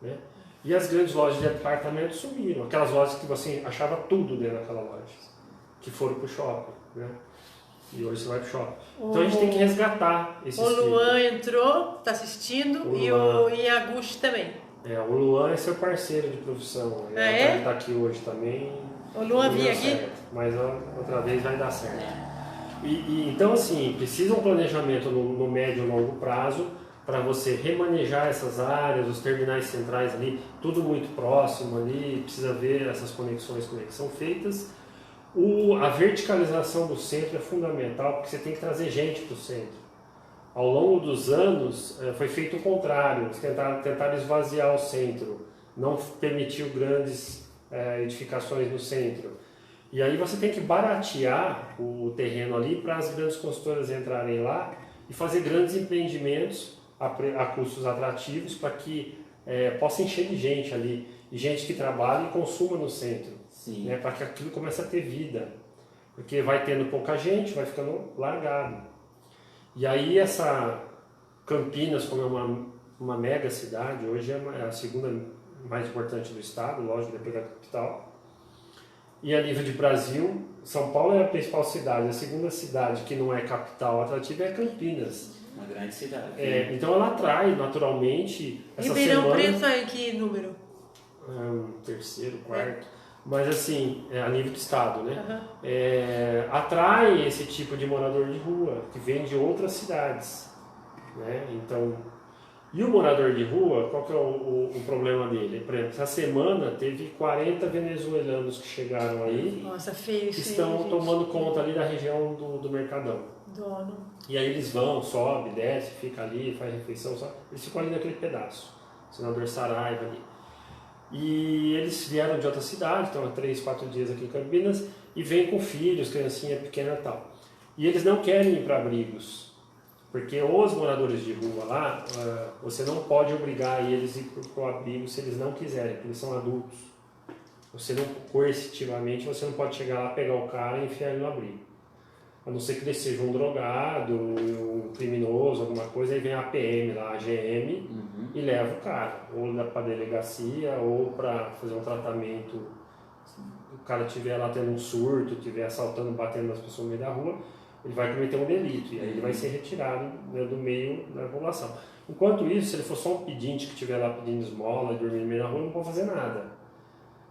Né? E as grandes lojas de departamento sumiram. Aquelas lojas que você achava tudo dentro daquela loja, que foram pro shopping, né? E hoje você vai pro shopping. Então a gente tem que resgatar esse espírito. O Luan entrou, está assistindo, e o Iaguchi também. O Luan é seu parceiro de profissão. Ele está aqui hoje também. O Luan vinha aqui? Certo, mas outra vez vai dar certo. Então, assim, precisa um planejamento no médio e longo prazo para você remanejar essas áreas, os terminais centrais ali, tudo muito próximo ali, precisa ver essas conexões como é que são feitas. A verticalização do centro é fundamental, porque você tem que trazer gente para o centro. Ao longo dos anos, foi feito o contrário, eles tentaram esvaziar o centro, não permitiu grandes edificações no centro. E aí você tem que baratear o terreno ali para as grandes construtoras entrarem lá e fazer grandes empreendimentos a custos atrativos para que possa encher de gente ali, e gente que trabalha e consuma no centro, né, para que aquilo comece a ter vida, porque vai tendo pouca gente, vai ficando largado. E aí essa Campinas, como é uma mega cidade, hoje é a segunda mais importante do estado, lógico, depois da capital. E a nível de Brasil, São Paulo é a principal cidade, a segunda cidade que não é capital atrativa é Campinas. Uma grande cidade. Então ela atrai naturalmente essa Ribeirão semana... Preto é em que número? Terceiro, quarto. Mas assim, a nível de estado, né? Atrai esse tipo de morador de rua, que vem de outras cidades. Né? Então, e o morador de rua, qual que é o problema dele? Por exemplo, essa semana teve 40 venezuelanos que chegaram aí. Nossa, feio, que estão gente. tomando conta ali da região do Mercadão. Dono. E aí eles vão, sobe, desce, fica ali, faz refeição, eles ficam ali naquele pedaço. Senador Saraiva ali. E eles vieram de outra cidade, estão há 3, 4 dias aqui em Campinas, e vêm com filhos, criancinha pequena e tal. E eles não querem ir para abrigos, porque os moradores de rua lá, você não pode obrigar eles a ir para o abrigo se eles não quiserem, porque eles são adultos. Você não, coercitivamente, você não pode chegar lá, pegar o cara e enfiar ele no abrigo. A não ser que ele seja um drogado, um criminoso, alguma coisa, aí vem a PM lá, a GM, e leva o cara, ou para a delegacia, ou para fazer um tratamento. Se o cara estiver lá tendo um surto, estiver assaltando, batendo nas pessoas no meio da rua, ele vai cometer um delito, e aí ele vai ser retirado, né, do meio da população. Enquanto isso, se ele for só um pedinte que estiver lá pedindo esmola e dormindo no meio da rua, não pode fazer nada.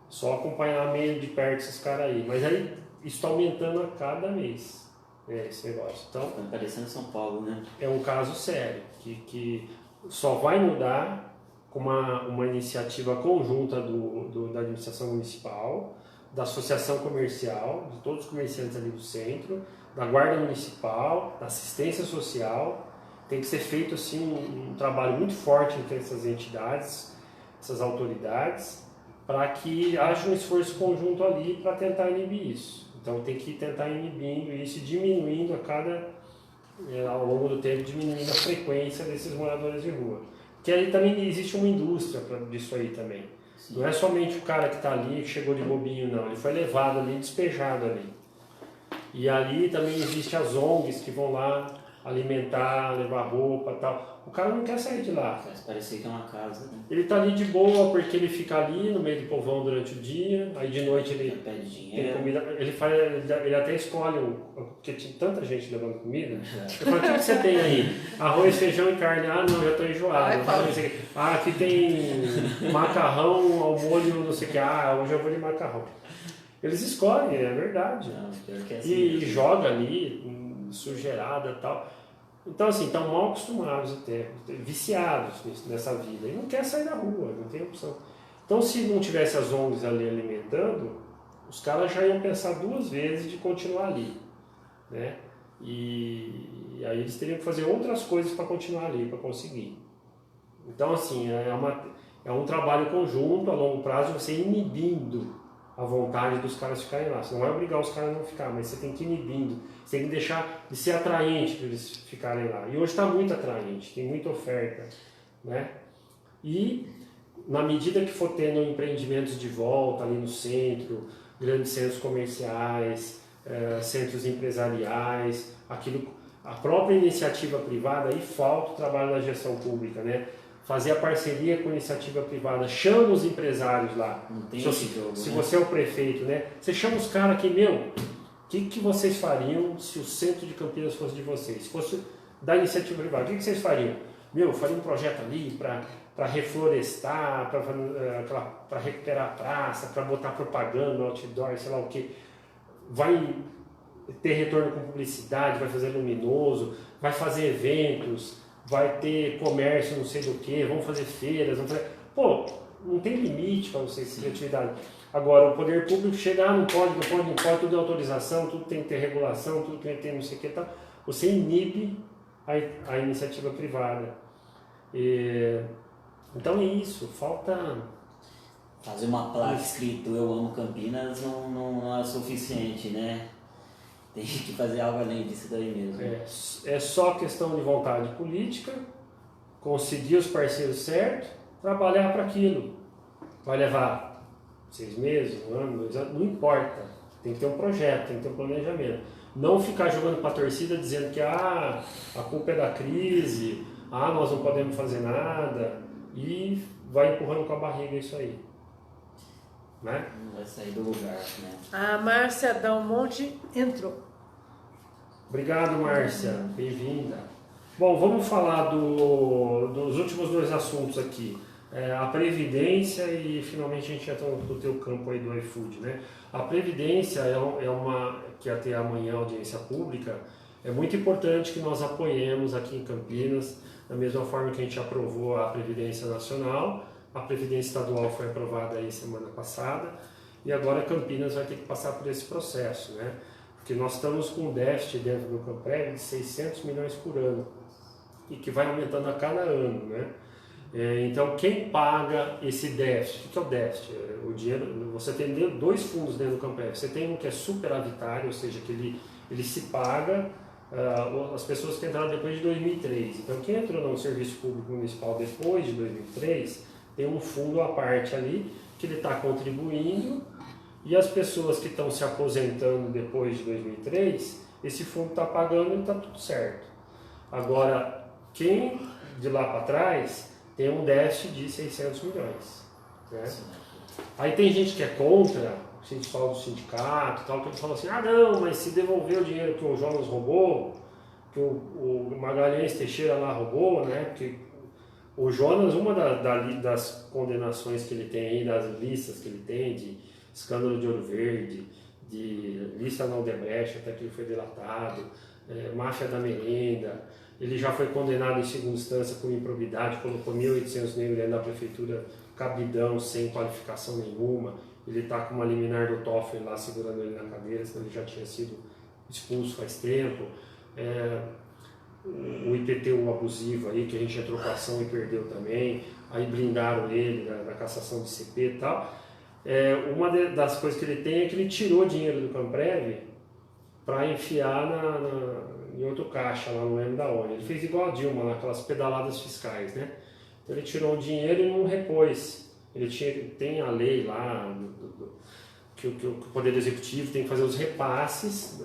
Só acompanhar meio de perto esses caras aí. Mas aí isso está aumentando a cada mês. Esse negócio. Então, tá parecendo São Paulo, né? É um caso sério, que só vai mudar com uma iniciativa conjunta da administração municipal, da associação comercial, de todos os comerciantes ali do centro, da guarda municipal, da assistência social. Tem que ser feito assim, um trabalho muito forte entre essas entidades, essas autoridades, para que haja um esforço conjunto ali para tentar inibir isso. Então tem que tentar inibindo isso e diminuindo ao longo do tempo, diminuindo a frequência desses moradores de rua. Porque ali também existe uma indústria disso aí também. Sim. Não é somente o cara que está ali, que chegou de bobinho, não. Ele foi levado ali, despejado ali. E ali também existe as ONGs que vão lá alimentar, levar roupa e tal. O cara não quer sair de lá. Faz parecer que é uma casa, né? Ele tá ali de boa porque ele fica ali no meio do povão durante o dia, aí de noite ele pede tem dinheiro. comida, ele até escolhe, porque tinha tanta gente levando comida. Eu falo, o que você tem aí? Arroz, feijão e carne. Ah, não, já tô enjoado. Ah, aqui tem macarrão ao molho, não sei o que. Ah, hoje eu vou de macarrão. Eles escolhem, é verdade. Não, pior que é assim, E joga ali, sujeirada e tal. Então, assim, estão mal acostumados até, viciados nessa vida. E não quer sair da rua, não tem opção. Então, se não tivesse as ONGs ali alimentando, os caras já iam pensar 2 vezes de continuar ali, né? E aí eles teriam que fazer outras coisas para continuar ali, para conseguir. Então, assim, é um trabalho conjunto, a longo prazo, você inibindo a vontade dos caras ficarem lá. Você não vai obrigar os caras a não ficar, mas você tem que ir inibindo. Você tem que deixar de ser atraente para eles ficarem lá. E hoje está muito atraente, tem muita oferta, né? E na medida que for tendo empreendimentos de volta ali no centro, grandes centros comerciais, centros empresariais, a própria iniciativa privada, aí falta o trabalho da gestão pública, né? Fazer a parceria com a iniciativa privada, chama os empresários lá. Não tem esse jogo, se né? você é o prefeito, né? Você chama os caras aqui, meu, o que vocês fariam se o centro de Campinas fosse de vocês? Se fosse da iniciativa privada, o que vocês fariam? Meu, eu faria um projeto ali para reflorestar, para recuperar a praça, para botar propaganda, outdoor, sei lá o que. Vai ter retorno com publicidade, vai fazer luminoso, vai fazer eventos, vai ter comércio não sei do que, vão fazer feiras, vão fazer... Pô, não tem limite para vocês criatividade. Agora, o poder público chega, não pode, tudo é autorização, tudo tem que ter regulação, tudo tem que ter não sei o que, tá? Você inibe a iniciativa privada. Então é isso, falta... Fazer uma placa escrito "Eu amo Campinas" não é suficiente, né? Tem que fazer algo além disso daí mesmo. É só questão de vontade política, conseguir os parceiros certos, trabalhar para aquilo. Vai levar 6 meses, 1 ano, 2 anos, não importa. Tem que ter um projeto, tem que ter um planejamento. Não ficar jogando para a torcida dizendo que a culpa é da crise, nós não podemos fazer nada, e vai empurrando com a barriga isso aí. Né? Não vai sair do lugar, né? A Márcia Dalmonte entrou. Obrigado, Márcia. Bem-vinda. Bom, vamos falar dos últimos 2 assuntos aqui. A Previdência e, finalmente, a gente entra no teu campo aí do iFood, né? A Previdência é uma que até amanhã audiência pública. É muito importante que nós apoiemos aqui em Campinas, da mesma forma que a gente aprovou a Previdência Nacional. A Previdência Estadual foi aprovada aí semana passada e agora Campinas vai ter que passar por esse processo, né? Porque nós estamos com um déficit dentro do Camprev de 600 milhões por ano e que vai aumentando a cada ano, né? Então, quem paga esse déficit? O que é o déficit? O dinheiro, você tem 2 fundos dentro do Camprev. Você tem um que é superavitário, ou seja, que ele se paga as pessoas que entraram depois de 2003. Então, quem entrou no Serviço Público Municipal depois de 2003 tem um fundo à parte ali que ele está contribuindo, e as pessoas que estão se aposentando depois de 2003, esse fundo está pagando e está tudo certo. Agora, quem de lá para trás tem um déficit de 600 milhões. Né? Aí tem gente que é contra, o pessoal do sindicato e tal, que fala assim, não, mas se devolver o dinheiro que o Jonas roubou, que o Magalhães Teixeira lá roubou, né? Porque o Jonas, uma das condenações que ele tem aí, das listas que ele tem de escândalo de Ouro Verde, de lista na Odebrecht, até que ele foi delatado, máfia da merenda, ele já foi condenado em segunda instância por improbidade, colocou 1.800 negros dentro da prefeitura, cabidão, sem qualificação nenhuma, ele está com uma liminar do Toffoli lá segurando ele na cadeira, senão ele já tinha sido expulso faz tempo. O IPTU abusivo aí, que a gente entrou com a ação e perdeu também, aí blindaram ele da cassação de CP e tal. Uma das coisas que ele tem é que ele tirou dinheiro do Camprev para enfiar em outro caixa, lá não lembro da onde. Ele fez igual a Dilma, naquelas pedaladas fiscais, né? Então ele tirou o dinheiro e não repôs. Tem a lei lá, que o Poder Executivo tem que fazer os repasses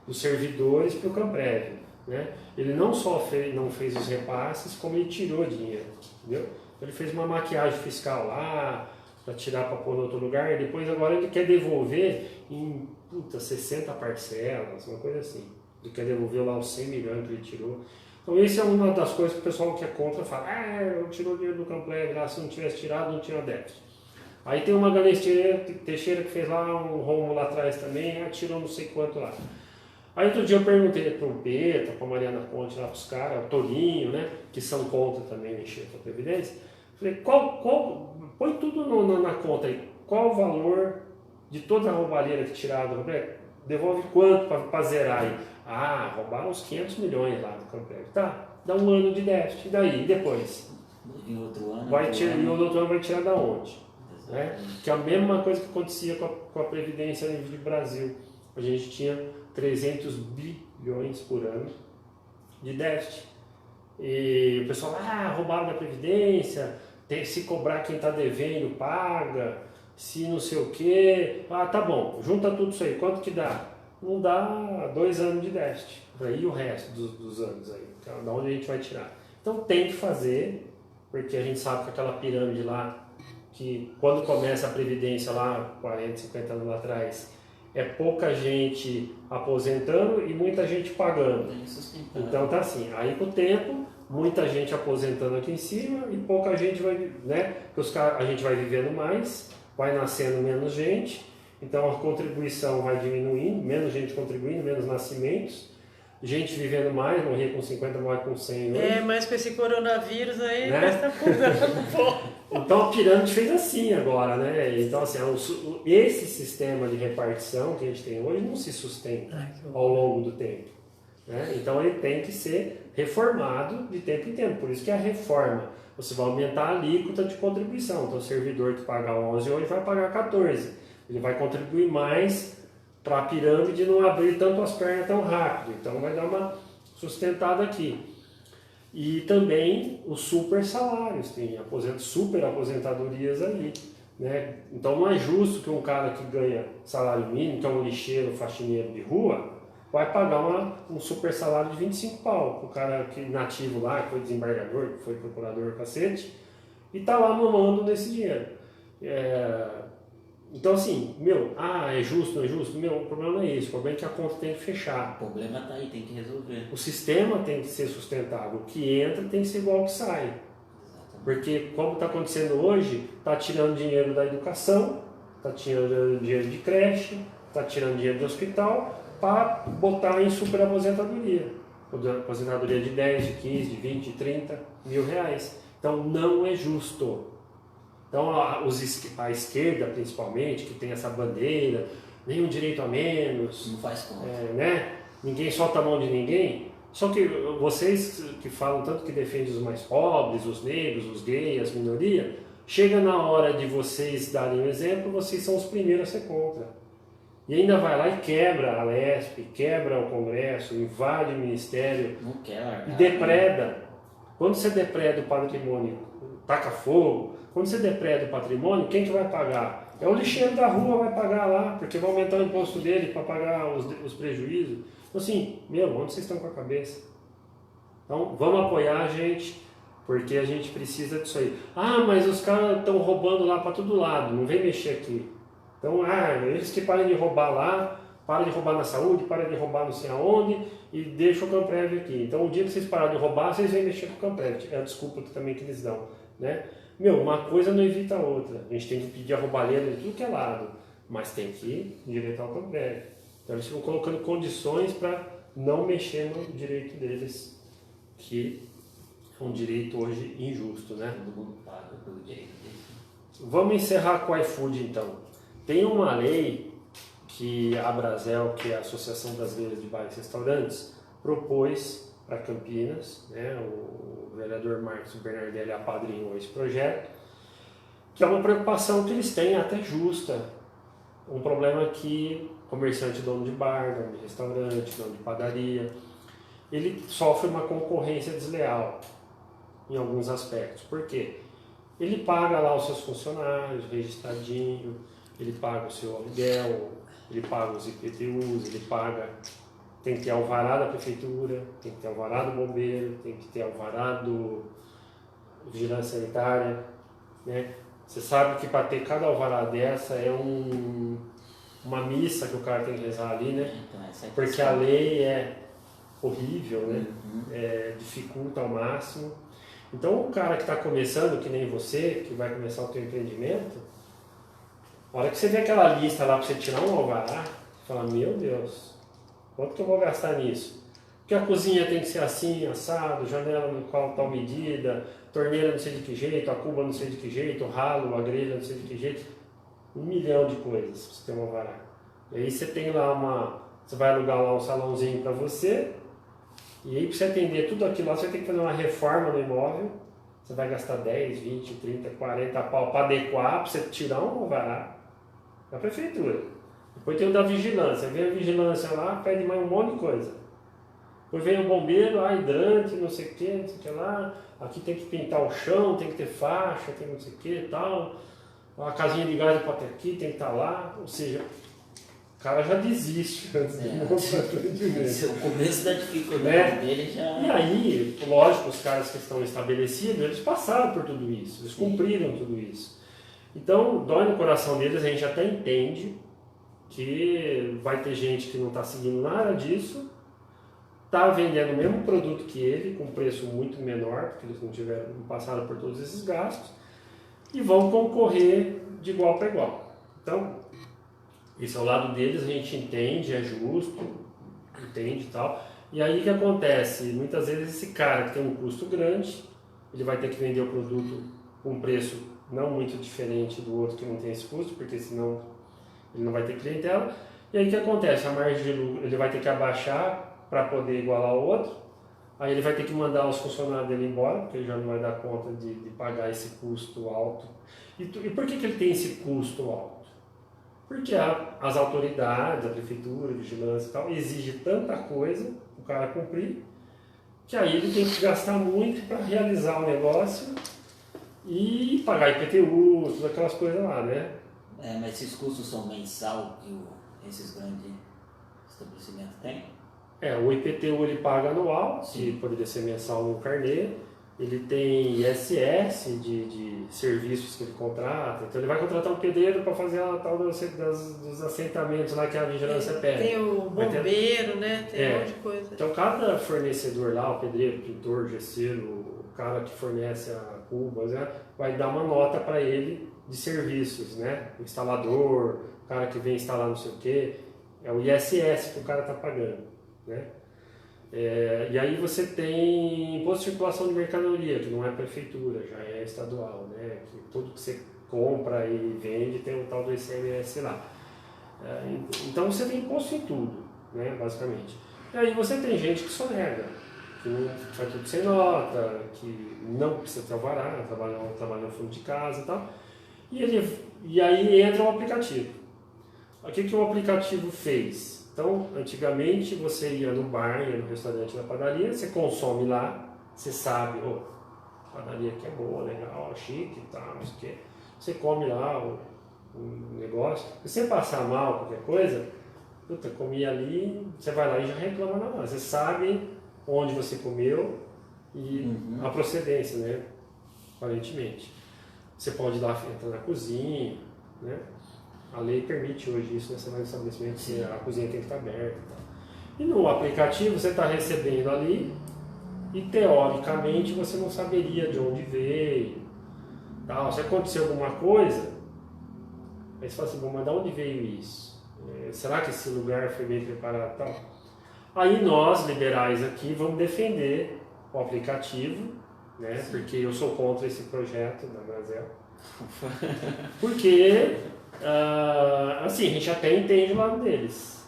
dos servidores para o Camprev, né? Ele não só não fez os repasses, como ele tirou dinheiro, entendeu? Ele fez uma maquiagem fiscal lá, para tirar para pôr em outro lugar, e depois agora ele quer devolver em 60 parcelas, uma coisa assim. Ele quer devolver lá os 100 milhões que ele tirou. Então essa é uma das coisas que o pessoal que é contra fala, eu tirou o dinheiro do Camprev lá, se não tivesse tirado não tinha déficit. Aí tem uma Magalhães Teixeira que fez lá um rombo lá atrás também, tirou não sei quanto lá. Aí outro dia eu perguntei para o Beta, para a Mariana Ponte, lá para os caras, o Torinho, né, que são contra também mexer com a Previdência. Falei, põe tudo na conta aí, qual o valor de toda a roubalheira que tiraram do Camprev? Devolve quanto para zerar aí? Roubaram uns 500 milhões lá do Camprev. Tá, dá um ano de déficit, e daí? E depois? Em outro ano? E o outro ano vai tirar da onde? Né? Que é a mesma coisa que acontecia com a Previdência a nível de Brasil. A gente tinha 300 bilhões por ano de déficit. E o pessoal, roubaram da Previdência, se cobrar quem está devendo, paga, se não sei o quê. Tá bom, junta tudo isso aí, quanto que dá? Não dá 2 anos de déficit. E o resto dos anos aí? Então, da onde a gente vai tirar? Então tem que fazer, porque a gente sabe que aquela pirâmide lá, que quando começa a Previdência lá, 40, 50 anos atrás, é pouca gente aposentando e muita gente pagando. Então tá assim, aí com o tempo, muita gente aposentando aqui em cima e pouca gente vai, né? Porque a gente vai vivendo mais, vai nascendo menos gente, então a contribuição vai diminuindo, menos gente contribuindo, menos nascimentos, gente vivendo mais, morrer com 50, morrer com 100 hoje. Mas com esse coronavírus aí, né? Tá mudando, pô. Então a pirâmide fez assim agora, né? Então assim, esse sistema de repartição que a gente tem hoje não se sustenta ao longo do tempo, né? Então ele tem que ser reformado de tempo em tempo. Por isso que a reforma, você vai aumentar a alíquota de contribuição. Então o servidor que paga 11 hoje vai pagar 14. Ele vai contribuir mais para a pirâmide não abrir tanto as pernas tão rápido. Então vai dar uma sustentada aqui. E também os super salários, tem super aposentadorias ali, né? Então não é justo que um cara que ganha salário mínimo, que é um lixeiro, faxineiro de rua, vai pagar um super salário de 25 pau. O cara que nativo lá, que foi desembargador, que foi procurador, cacete, e tá lá mamando nesse dinheiro. Então assim, é justo, não é justo? O problema não é esse, o problema é que a conta tem que fechar. O problema tá aí, tem que resolver. O sistema tem que ser sustentável, o que entra tem que ser igual ao que sai. Exatamente. Porque como está acontecendo hoje, está tirando dinheiro da educação, está tirando dinheiro de creche, está tirando dinheiro do hospital para botar em superaposentadoria. Aposentadoria de 10, de 15, de 20, de 30 mil reais. Então não é justo. Então a esquerda principalmente, que tem essa bandeira, nenhum direito a menos, não faz conta, né? Ninguém solta a mão de ninguém. Só que vocês que falam tanto que defendem os mais pobres, os negros, os gays, as minorias, chega na hora de vocês darem um exemplo, vocês são os primeiros a ser contra. E ainda vai lá e quebra a Lesp, quebra o Congresso, invade o Ministério, não quer largar, e depreda. Quando você depreda o patrimônio, taca fogo. Quando você depreda o patrimônio, quem que vai pagar? É o lixeiro da rua vai pagar lá, porque vai aumentar o imposto dele para pagar os prejuízos. Então assim, onde vocês estão com a cabeça? Então vamos apoiar a gente, porque a gente precisa disso aí. Mas os caras estão roubando lá para todo lado, não vem mexer aqui. Então, eles que parem de roubar lá, parem de roubar na saúde, parem de roubar não sei aonde e deixam o Camprev aqui. Então o dia que vocês pararem de roubar, vocês vêm mexer com o Camprev. É a desculpa também que eles dão, né? Uma coisa não evita a outra. A gente tem que pedir a roubalheira de tudo que é lado, mas tem que ir direito ao Camprev. Então eles ficam colocando condições para não mexer no direito deles, que é um direito hoje injusto, né? Todo mundo paga pelo direito deles. Vamos encerrar com o iFood então. Tem uma lei que a Abrazel, que é a Associação Brasileira de Bares e Restaurantes, propôs para Campinas, né? O vereador Marcos Bernardelli apadrinhou esse projeto, que é uma preocupação que eles têm até justa. Um problema que comerciante, dono de bar, dono de restaurante, dono de padaria, ele sofre uma concorrência desleal em alguns aspectos. Por quê? Ele paga lá os seus funcionários, registradinho, ele paga o seu aluguel, ele paga os IPTUs, ele paga, tem que ter alvará da prefeitura, tem que ter alvará do bombeiro, tem que ter alvará do vigilância sanitária, né? Você sabe que para ter cada alvará dessa é uma missa que o cara tem que rezar ali, né? Então, porque a lei é horrível, né? Dificulta ao máximo. Então o cara que está começando, que nem você, que vai começar o seu empreendimento, a hora que você vê aquela lista lá para você tirar um alvará, você fala, meu Deus, quanto que eu vou gastar nisso? Porque a cozinha tem que ser assim, assado, janela no qual tal medida, torneira não sei de que jeito, a cuba não sei de que jeito, o ralo, a grelha não sei de que jeito. 1 milhão de coisas para você ter um alvará. E aí você tem lá você vai alugar lá um salãozinho para você, e aí para você atender tudo aquilo lá, você vai ter que fazer uma reforma no imóvel, você vai gastar 10, 20, 30, 40 pau para adequar, para você tirar um alvará da prefeitura. Depois tem o da vigilância, vem a vigilância lá, pede mais um monte de coisa. Depois vem o bombeiro, hidrante, não sei o que lá, aqui tem que pintar o chão, tem que ter faixa, tem não sei o que e tal, a casinha de gás pode ter aqui, tem que estar lá, ou seja, o cara já desiste antes de montar o empreendimento. O começo da dificuldade dele já... E aí, lógico, os caras que estão estabelecidos, eles passaram por tudo isso, eles cumpriram tudo isso. Então, dói no coração deles, a gente até entende que vai ter gente que não está seguindo nada disso, está vendendo o mesmo produto que ele, com preço muito menor, porque eles não passaram por todos esses gastos, e vão concorrer de igual para igual. Então, esse é o lado deles, a gente entende, é justo, entende e tal. E aí o que acontece? Muitas vezes esse cara que tem um custo grande, ele vai ter que vender o produto com um preço não muito diferente do outro que não tem esse custo, porque senão ele não vai ter clientela. E aí o que acontece? A margem de lucro ele vai ter que abaixar para poder igualar o outro. Aí ele vai ter que mandar os funcionários dele embora, porque ele já não vai dar conta de pagar esse custo alto. E por que ele tem esse custo alto? Porque as autoridades, a prefeitura, a vigilância e tal, exigem tanta coisa o cara cumprir, que aí ele tem que gastar muito para realizar o negócio e pagar IPTU, todas aquelas coisas lá, né? Mas esses custos são mensal que esses grandes estabelecimentos têm? O IPTU ele paga anual, Sim. que poderia ser mensal no carnê. Ele tem ISS de serviços que ele contrata. Então ele vai contratar um pedreiro para fazer a tal dos assentamentos lá que a vigilância pede. Tem o bombeiro, né? Tem um monte de coisa. Então cada fornecedor lá, o pedreiro, o pintor, o gesseiro, o cara que fornece a cubas, né, vai dar uma nota para ele de serviços, né? O instalador, o cara que vem instalar não sei o quê. É o ISS que o cara está pagando, né? E aí você tem imposto de circulação de mercadoria, que não é prefeitura, já é estadual, né? Que tudo que você compra e vende tem o tal do ICMS lá. Então você tem imposto em tudo, né? Basicamente. E aí você tem gente que sonega, que não faz tudo sem nota, que não precisa ter alvará, trabalha no fundo de casa e tal. E aí entra o aplicativo. O que o aplicativo fez? Então, antigamente você ia no bar, ia no restaurante, na padaria, você consome lá, você sabe, a padaria aqui é boa, legal, chique e tal, não sei o quê. Você come lá o negócio. Se você passar mal, qualquer coisa, comi ali, você vai lá e já reclama na hora. Você sabe onde você comeu e a procedência, né? Aparentemente. Você pode ir lá, entrar na cozinha, né? A lei permite hoje isso, né? Você vai no estabelecimento, a cozinha tem que estar aberta e tal. E no aplicativo você está recebendo ali e teoricamente você não saberia de onde veio. Tal. Se acontecer alguma coisa, aí você fala assim, bom, mas de onde veio isso? Será que esse lugar foi bem preparado e tal? Aí nós, liberais aqui, vamos defender o aplicativo, né? Sim. Porque eu sou contra esse projeto da Brasel. Porque... assim, a gente até entende o lado deles,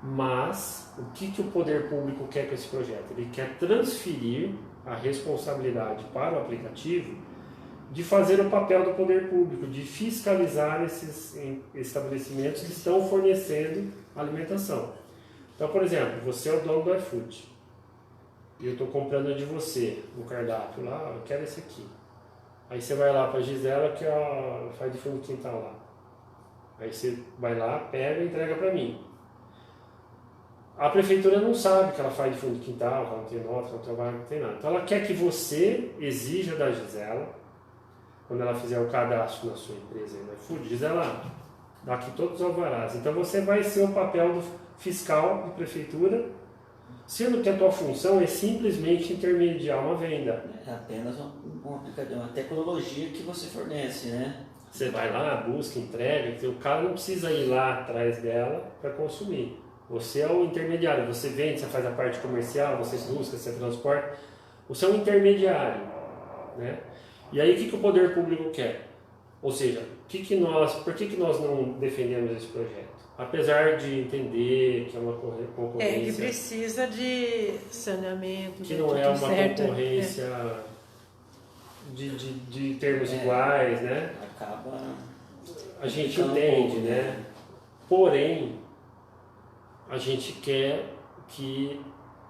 mas o que o poder público quer com esse projeto? Ele quer transferir a responsabilidade para o aplicativo de fazer o papel do poder público, de fiscalizar esses estabelecimentos que estão fornecendo alimentação. Então, por exemplo, você é o dono do iFood e eu estou comprando de você no cardápio lá, eu quero esse aqui. Aí você vai lá para a Gisela que faz de fundo do quintal lá. Aí você vai lá, pega e entrega para mim. A prefeitura não sabe que ela faz de fundo de quintal, que ela não tem nota, que ela não trabalha, não tem nada. Então ela quer que você exija da Gisela, quando ela fizer o cadastro na sua empresa aí no iFood, Gisela, dá aqui todos os alvarás. Então você vai ser o papel do fiscal da prefeitura, sendo que a tua função é simplesmente intermediar uma venda. É apenas uma tecnologia que você fornece, né? Você vai lá, busca, entrega, o cara não precisa ir lá atrás dela para consumir. Você é o intermediário, você vende, você faz a parte comercial, você busca, você transporta. Você é um intermediário, né? E aí o que o poder público quer? Ou seja, por que nós não defendemos esse projeto? Apesar de entender que é uma concorrência... que precisa de saneamento, que não é uma concorrência de termos iguais, né? Acaba... A gente entende, né? Porém, a gente quer que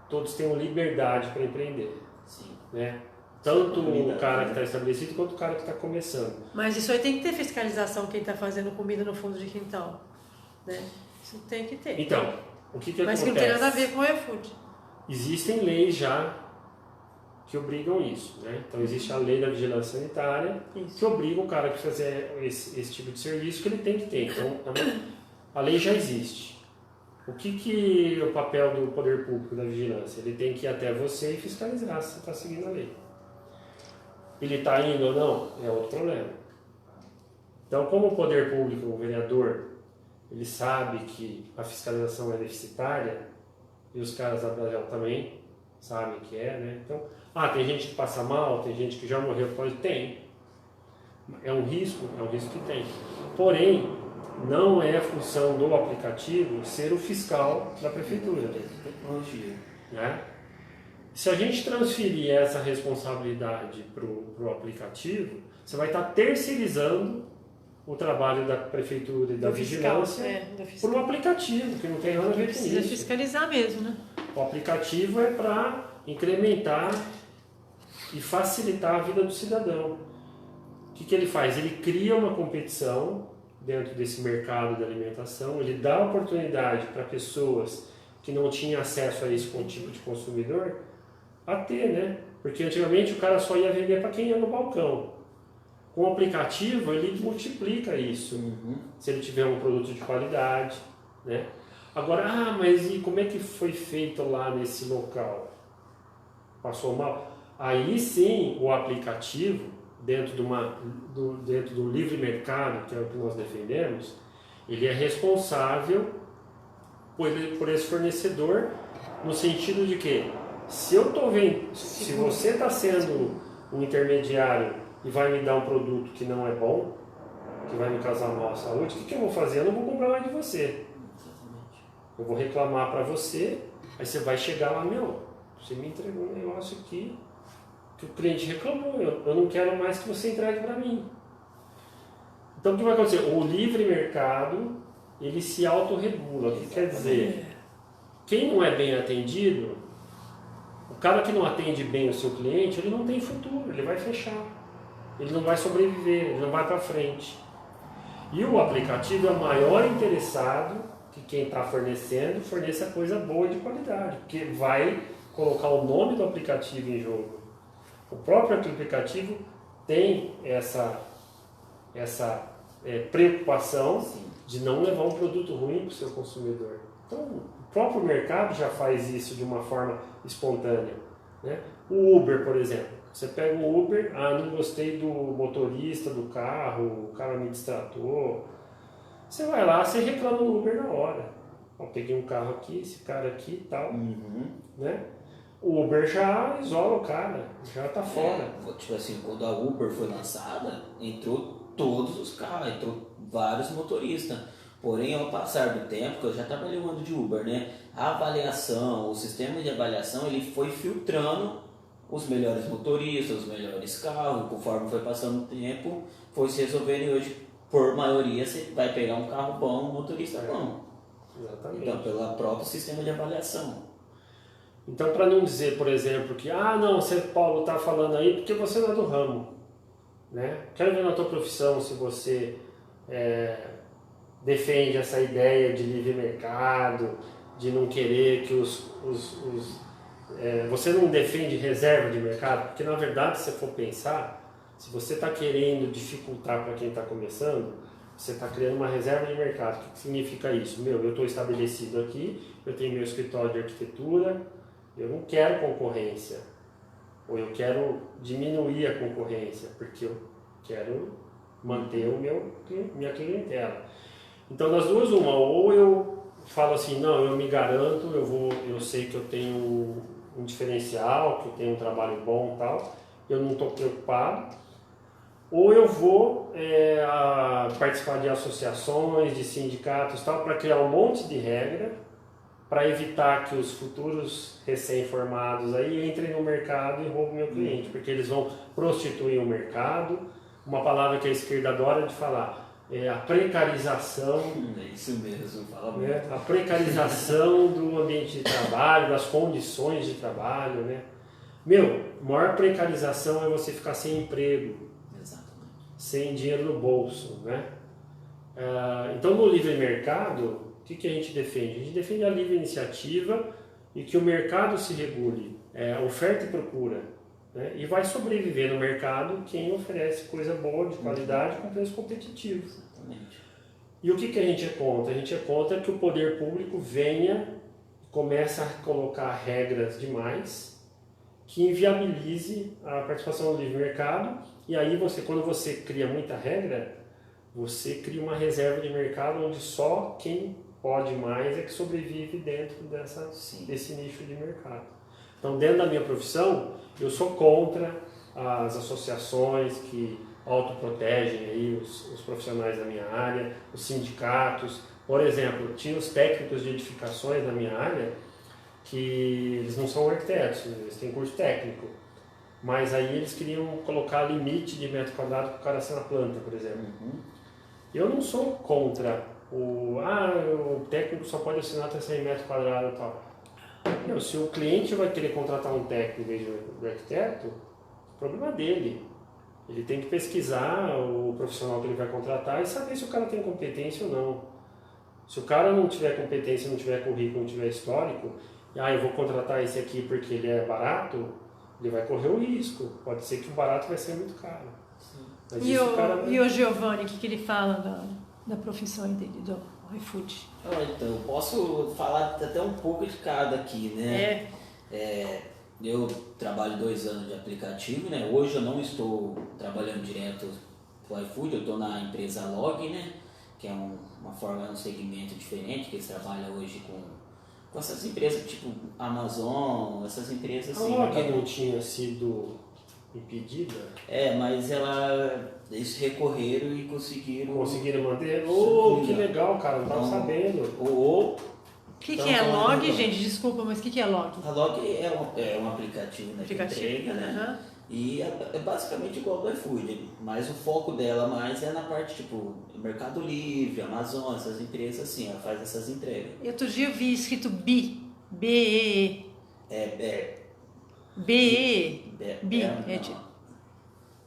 todos tenham liberdade para empreender. Sim. Né? Tanto o cara que está estabelecido quanto o cara que está começando. Mas isso aí tem que ter fiscalização, quem está fazendo comida no fundo de quintal. Né? Isso tem que ter. Então, o que Mas acontece? Mas que não tem nada a ver com o iFood. Existem leis já que obrigam isso. Né? Então existe a lei da vigilância sanitária que obriga o cara que fazer esse tipo de serviço que ele tem que ter. Então a lei já existe. O que é o papel do poder público da vigilância? Ele tem que ir até você e fiscalizar se você está seguindo a lei. Ele está indo ou não? É outro problema. Então, como o poder público, o vereador, ele sabe que a fiscalização é deficitária, e os caras da Brasil também sabem que é, né? Então, tem gente que passa mal, tem gente que já morreu, tem. É um risco que tem. Porém, não é função do aplicativo ser o fiscal da prefeitura. Né? Se a gente transferir essa responsabilidade para o aplicativo, você vai estar terceirizando o trabalho da prefeitura e da vigilância para o aplicativo, que não tem nada a ver com isso. Precisa fiscalizar mesmo, né? O aplicativo é para incrementar e facilitar a vida do cidadão. O que ele faz? Ele cria uma competição dentro desse mercado de alimentação, ele dá oportunidade para pessoas que não tinham acesso a esse tipo de consumidor a ter, né? Porque antigamente o cara só ia vender para quem ia no balcão. Com o aplicativo ele multiplica isso, se ele tiver um produto de qualidade, né? Agora, mas e como é que foi feito lá nesse local? Passou mal? Aí sim o aplicativo, dentro do livre mercado, que é o que nós defendemos, ele é responsável por esse fornecedor, no sentido de que se você está sendo um intermediário e vai me dar um produto que não é bom, que vai me causar mal à saúde, o que eu vou fazer? Eu não vou comprar mais de você. Eu vou reclamar para você, aí você vai chegar lá, você me entregou um negócio aqui que o cliente reclamou, eu não quero mais que você entregue para mim. Então o que vai acontecer? O livre mercado, ele se autorregula. O que quer dizer? Quem não é bem atendido, o cara que não atende bem o seu cliente, ele não tem futuro, ele vai fechar. Ele não vai sobreviver, ele não vai para frente. E o aplicativo é o maior interessado que quem está forneça coisa boa de qualidade, porque vai colocar o nome do aplicativo em jogo. O próprio aplicativo tem essa preocupação de não levar um produto ruim para o seu consumidor. Então, o próprio mercado já faz isso de uma forma espontânea. Né? O Uber, por exemplo. Você pega o Uber, não gostei do motorista do carro, o cara me distratou. Você vai lá, você reclama do Uber na hora. Peguei um carro aqui, esse cara aqui e tal. Né? O Uber já isola o cara, já está fora. Tipo assim, quando a Uber foi lançada, entrou todos os carros, entrou vários motoristas. Porém, ao passar do tempo, que eu já trabalhei um ano de Uber, né? A avaliação, o sistema de avaliação, ele foi filtrando os melhores motoristas, os melhores carros. Conforme foi passando o tempo, foi se resolvendo e hoje, por maioria, você vai pegar um carro bom, um motorista bom. Exatamente. Então, pelo próprio sistema de avaliação. Então, para não dizer, por exemplo, que você, Paulo, está falando aí porque você não é do ramo. Né? Quero ver na tua profissão se você defende essa ideia de livre mercado, de não querer que você não defende reserva de mercado, porque na verdade, se você for pensar, se você está querendo dificultar para quem está começando, você está criando uma reserva de mercado. O que significa isso? Eu estou estabelecido aqui, eu tenho meu escritório de arquitetura, eu não quero concorrência, ou eu quero diminuir a concorrência, porque eu quero manter minha clientela. Então, das duas, uma, ou eu falo assim, não, eu me garanto, eu sei que eu tenho um diferencial, que eu tenho um trabalho bom e tal, eu não estou preocupado, ou eu vou participar de associações, de sindicatos e tal, para criar um monte de regra, para evitar que os futuros recém-formados aí entrem no mercado e roubem meu cliente, porque eles vão prostituir o mercado, uma palavra que a esquerda adora de falar, a precarização, É isso mesmo, fala né? A precarização do ambiente de trabalho, das condições de trabalho, né? A maior precarização é você ficar sem emprego, Exatamente. sem dinheiro no bolso, né? Então, no livre mercado, o que a gente defende? A gente defende a livre iniciativa e que o mercado se regule, oferta e procura. Né? E vai sobreviver no mercado quem oferece coisa boa, de qualidade, com preço competitivo. Exatamente. E o que a gente é contra? A gente é contra que o poder público comece a colocar regras demais, que inviabilize a participação no livre mercado, e aí quando você cria muita regra, você cria uma reserva de mercado onde só quem pode mais é que sobrevive dentro desse nicho de mercado. Então, dentro da minha profissão, eu sou contra as associações que autoprotegem aí os profissionais da minha área, os sindicatos. Por exemplo, tinha os técnicos de edificações da minha área, que eles não são arquitetos, eles têm curso técnico, mas aí eles queriam colocar limite de metro quadrado para o cara assinar planta, por exemplo. Eu não sou contra o técnico só pode assinar até 100 metros quadrados e tal. Se o cliente vai querer contratar um técnico em vez do arquiteto, o problema é dele. Ele tem que pesquisar o profissional que ele vai contratar e saber se o cara tem competência ou não. Se o cara não tiver competência, não tiver currículo, não tiver histórico, eu vou contratar esse aqui porque ele é barato, ele vai correr o risco. Pode ser que o barato vai ser muito caro. Mas e o Giovanni, o que ele fala da profissão dele, do iFood? Então, eu posso falar até um pouco de cada aqui, né? Eu trabalho 2 anos de aplicativo, né? Hoje eu não estou trabalhando direto para o iFood, eu estou na empresa Log, né? Que é uma forma, um segmento diferente, que eles trabalham hoje com essas empresas tipo Amazon, essas empresas assim. A Log não tinha sido impedida? Mas eles recorreram e conseguiram manter? Que legal, cara, não estava sabendo. O que é Log, gente? Desculpa, mas o que é Log? A Log é um aplicativo, né, que entrega, né? E é basicamente igual ao do iFood, mas o foco dela mais é na parte tipo Mercado Livre, Amazon, essas empresas assim, ela faz essas entregas. Outro dia eu vi escrito B-E-E.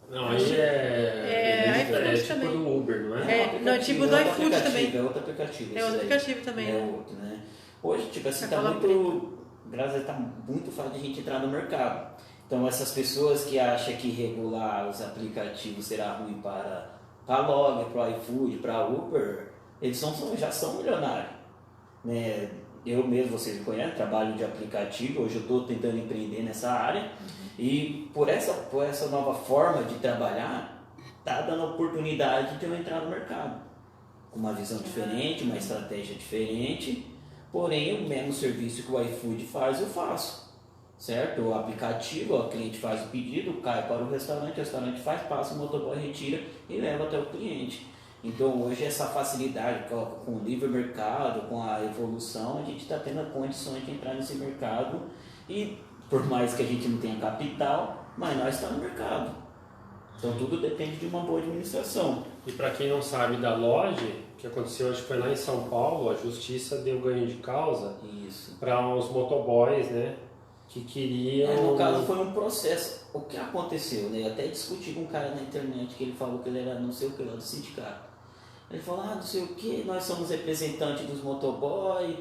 Não, aí é tipo também. do Uber, não é? Não, é tipo do iFood também. É outro aplicativo. É outro aplicativo também. É outro, né? Hoje, tipo assim, tá muito... Graças a Deus, tá muito fácil de a gente entrar no mercado. Então, essas pessoas que acham que regular os aplicativos será ruim para a Log, para o iFood, para a Uber, eles já são milionários. Né? Eu mesmo, vocês me conhecem, trabalho de aplicativo, hoje eu estou tentando empreender nessa área. E por essa nova forma de trabalhar, está dando oportunidade de eu entrar no mercado. Com uma visão diferente, uma estratégia diferente. Porém, o mesmo serviço que o iFood faz, eu faço. Certo? O aplicativo, o cliente faz o pedido, cai para o restaurante faz, passa, o motoboy retira e leva até o cliente. Então hoje essa facilidade com o livre mercado, com a evolução, a gente está tendo condições de entrar nesse mercado e por mais que a gente não tenha capital, mas nós estamos no mercado. Então tudo depende de uma boa administração. E para quem não sabe da loja, o que aconteceu, acho que foi lá em São Paulo, a justiça deu ganho de causa para os motoboys, né? Que queriam... no caso foi um processo. O que aconteceu, né? Eu até discuti com um cara na internet que ele falou que ele era não sei o que lá do sindicato. Ele falou, não sei o que, nós somos representantes dos motoboy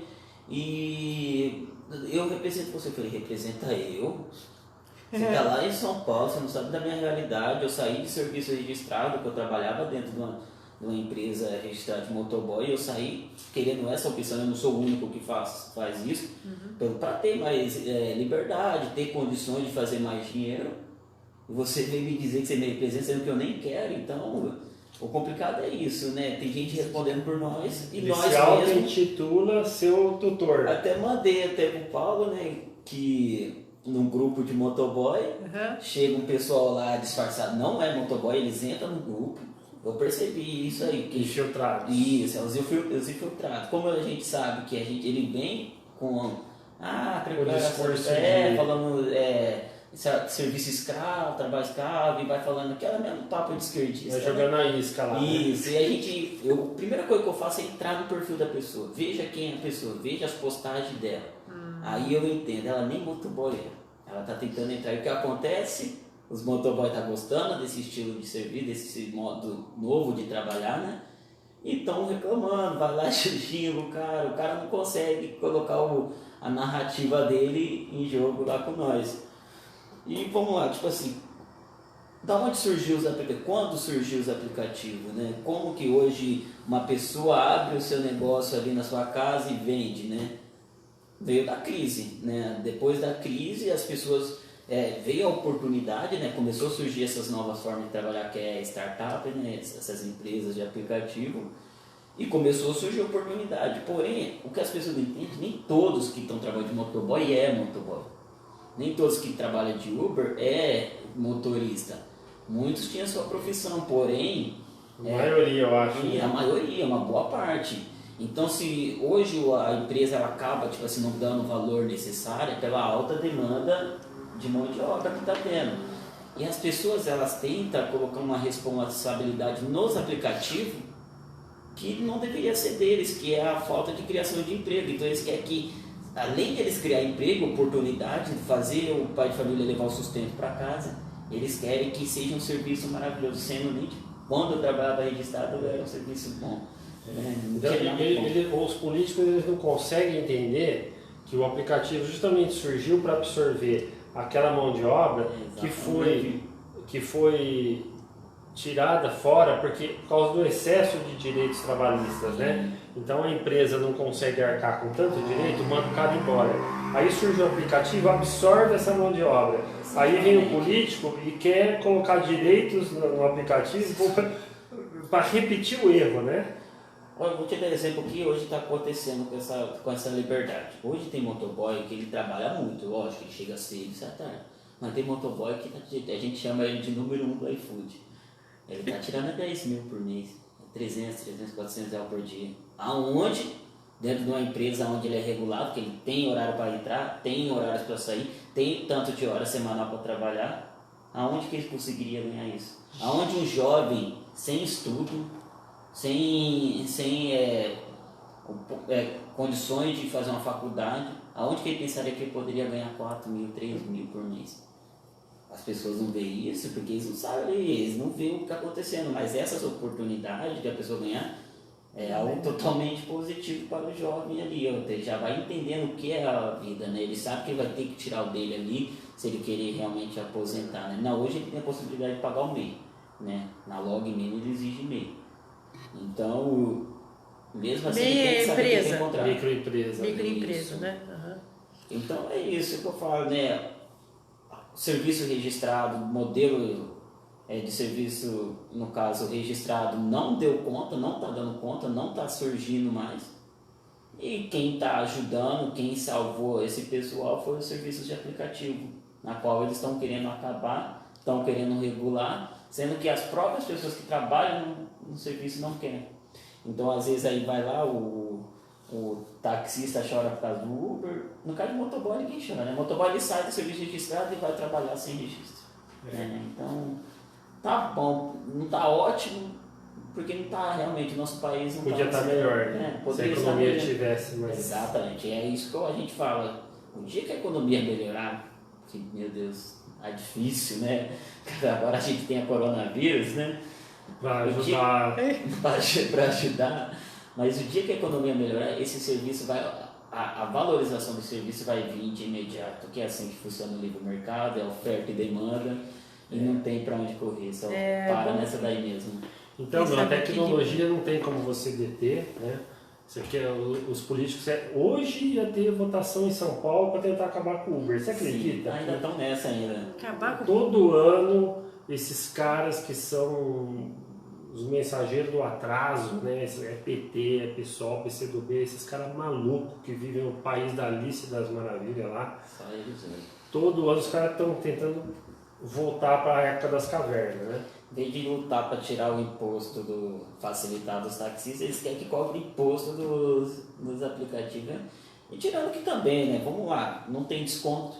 e eu represento você. Eu falei, representa eu? Você está lá em São Paulo, você não sabe da minha realidade. Eu saí de serviço registrado, que eu trabalhava dentro de uma empresa registrada de motoboy, eu saí querendo essa opção, eu não sou o único que faz isso, para ter mais liberdade, ter condições de fazer mais dinheiro. E você veio me dizer que você me representa, sendo que eu nem quero, então o complicado é isso, né? Tem gente respondendo por nós e Ele nós se mesmos... auto-intitula seu tutor. Até mandei até pro Paulo, né, que num grupo de motoboy, chega um pessoal lá disfarçado, não é motoboy, eles entram no grupo. Eu percebi isso aí. Infiltrados. Isso, é os infiltrados. Como a gente sabe que ele vem com falando serviço escravo, trabalho escravo, e vai falando aquela mesmo papo de esquerdista. Vai jogando a isca lá. Isso, e a primeira coisa que eu faço é entrar no perfil da pessoa, veja quem é a pessoa, veja as postagens dela. Aí eu entendo, ela nem motoboy é, ela tá tentando entrar. E o que acontece? Os motoboy tá gostando desse estilo de serviço, desse modo novo de trabalhar, né? E estão reclamando, vai lá xinga o cara não consegue colocar a narrativa dele em jogo lá com nós. E vamos lá, tipo assim, da onde surgiu os aplicativos? Quando surgiu os aplicativos, né? Como que hoje uma pessoa abre o seu negócio ali na sua casa e vende, né? Veio da crise, né? Depois da crise as pessoas veio a oportunidade, né? Começou a surgir essas novas formas de trabalhar, que é startup, né? Essas empresas de aplicativo, e começou a surgir a oportunidade. Porém, o que as pessoas não entendem, nem todos que estão trabalhando de motoboy é motoboy. Nem todos que trabalham de Uber é motorista. Muitos tinham sua profissão, porém... A maioria, eu acho. A maioria, uma boa parte. Então, se hoje a empresa ela acaba tipo assim, não dando o valor necessário, é pela alta demanda de mão de obra que está tendo. E as pessoas elas tentam colocar uma responsabilidade nos aplicativos que não deveria ser deles, que é a falta de criação de emprego. Então, eles querem que, além de eles criar emprego, oportunidade de fazer o pai de família levar o sustento para casa, eles querem que seja um serviço maravilhoso, sendo nem quando eu trabalhava registrado era um serviço bom. Então, os políticos eles não conseguem entender que o aplicativo justamente surgiu para absorver aquela mão de obra que foi tirada fora por causa do excesso de direitos trabalhistas, né? Então a empresa não consegue arcar com tanto direito, manda o cara embora. Aí surge o aplicativo, absorve essa mão de obra. Aí vem o político e quer colocar direitos no aplicativo para repetir o erro, né? Olha, vou te dar um exemplo que hoje está acontecendo com essa liberdade. Hoje tem motoboy que ele trabalha muito, lógico, ele chega cedo, etc. Mas tem motoboy que a gente chama ele de número 1 do iFood. Ele está tirando 10 mil por mês, 300, 400 reais por dia. Aonde, dentro de uma empresa onde ele é regulado, que ele tem horário para entrar, tem horários para sair, tem tanto de hora semanal para trabalhar, aonde que ele conseguiria ganhar isso? Aonde um jovem sem estudo, sem condições de fazer uma faculdade, aonde que ele pensaria que ele poderia ganhar 4 mil, 3 mil por mês? As pessoas não veem isso porque eles não sabem, eles não veem o que está acontecendo, mas essas oportunidades de a pessoa ganhar é algo totalmente positivo para o jovem ali. Ele já vai entendendo o que é a vida, né? Ele sabe que ele vai ter que tirar o dele ali se ele querer realmente aposentar, né? Hoje ele tem a possibilidade de pagar o MEI, né? Na Log mesmo ele exige MEI. Então, mesmo assim, ele tem que saber o que encontrar. Microempresa, né? Uhum. Então é isso que eu falo, né? Serviço registrado, modelo de serviço, no caso registrado, não deu conta, não está dando conta, não está surgindo mais. E quem está ajudando, quem salvou esse pessoal foi os serviços de aplicativo, na qual eles estão querendo acabar, estão querendo regular, sendo que as próprias pessoas que trabalham no serviço não querem. Então, às vezes, aí vai lá o taxista chora por causa do Uber. No caso de motoboy, ninguém chora, né? Motoboy ele sai do serviço registrado e vai trabalhar sem registro. Então, tá bom, não tá ótimo, porque não tá realmente, o nosso país não podia estar melhor, né? Se a economia tivesse mais... Exatamente, é isso que a gente fala. O dia que a economia melhorar, que, meu Deus, é difícil, né? Agora a gente tem a coronavírus, né? Para ajudar. Para ajudar, mas o dia que a economia melhorar, esse serviço vai, a valorização do serviço vai vir de imediato, que é assim que funciona o livre mercado, é oferta e demanda, e não tem para onde correr, só para nessa daí mesmo. Então, a tecnologia não tem como você deter, né? Isso aqui os políticos, hoje ia ter votação em São Paulo para tentar acabar com o Uber, você acredita? Sim, ainda estão nessa ainda. Acabar com todo ano, esses caras que são os mensageiros do atraso, né? É PT, é PSOL, PCdoB, esses caras malucos que vivem no país da Alice e das Maravilhas lá. Só eles mesmo. Todo ano os caras estão tentando voltar para a época das cavernas, né? Em vez de lutar para tirar o imposto do facilitado dos taxistas, eles querem que cobre imposto dos aplicativos. Né? E tirando que também, né? Vamos lá, não tem desconto,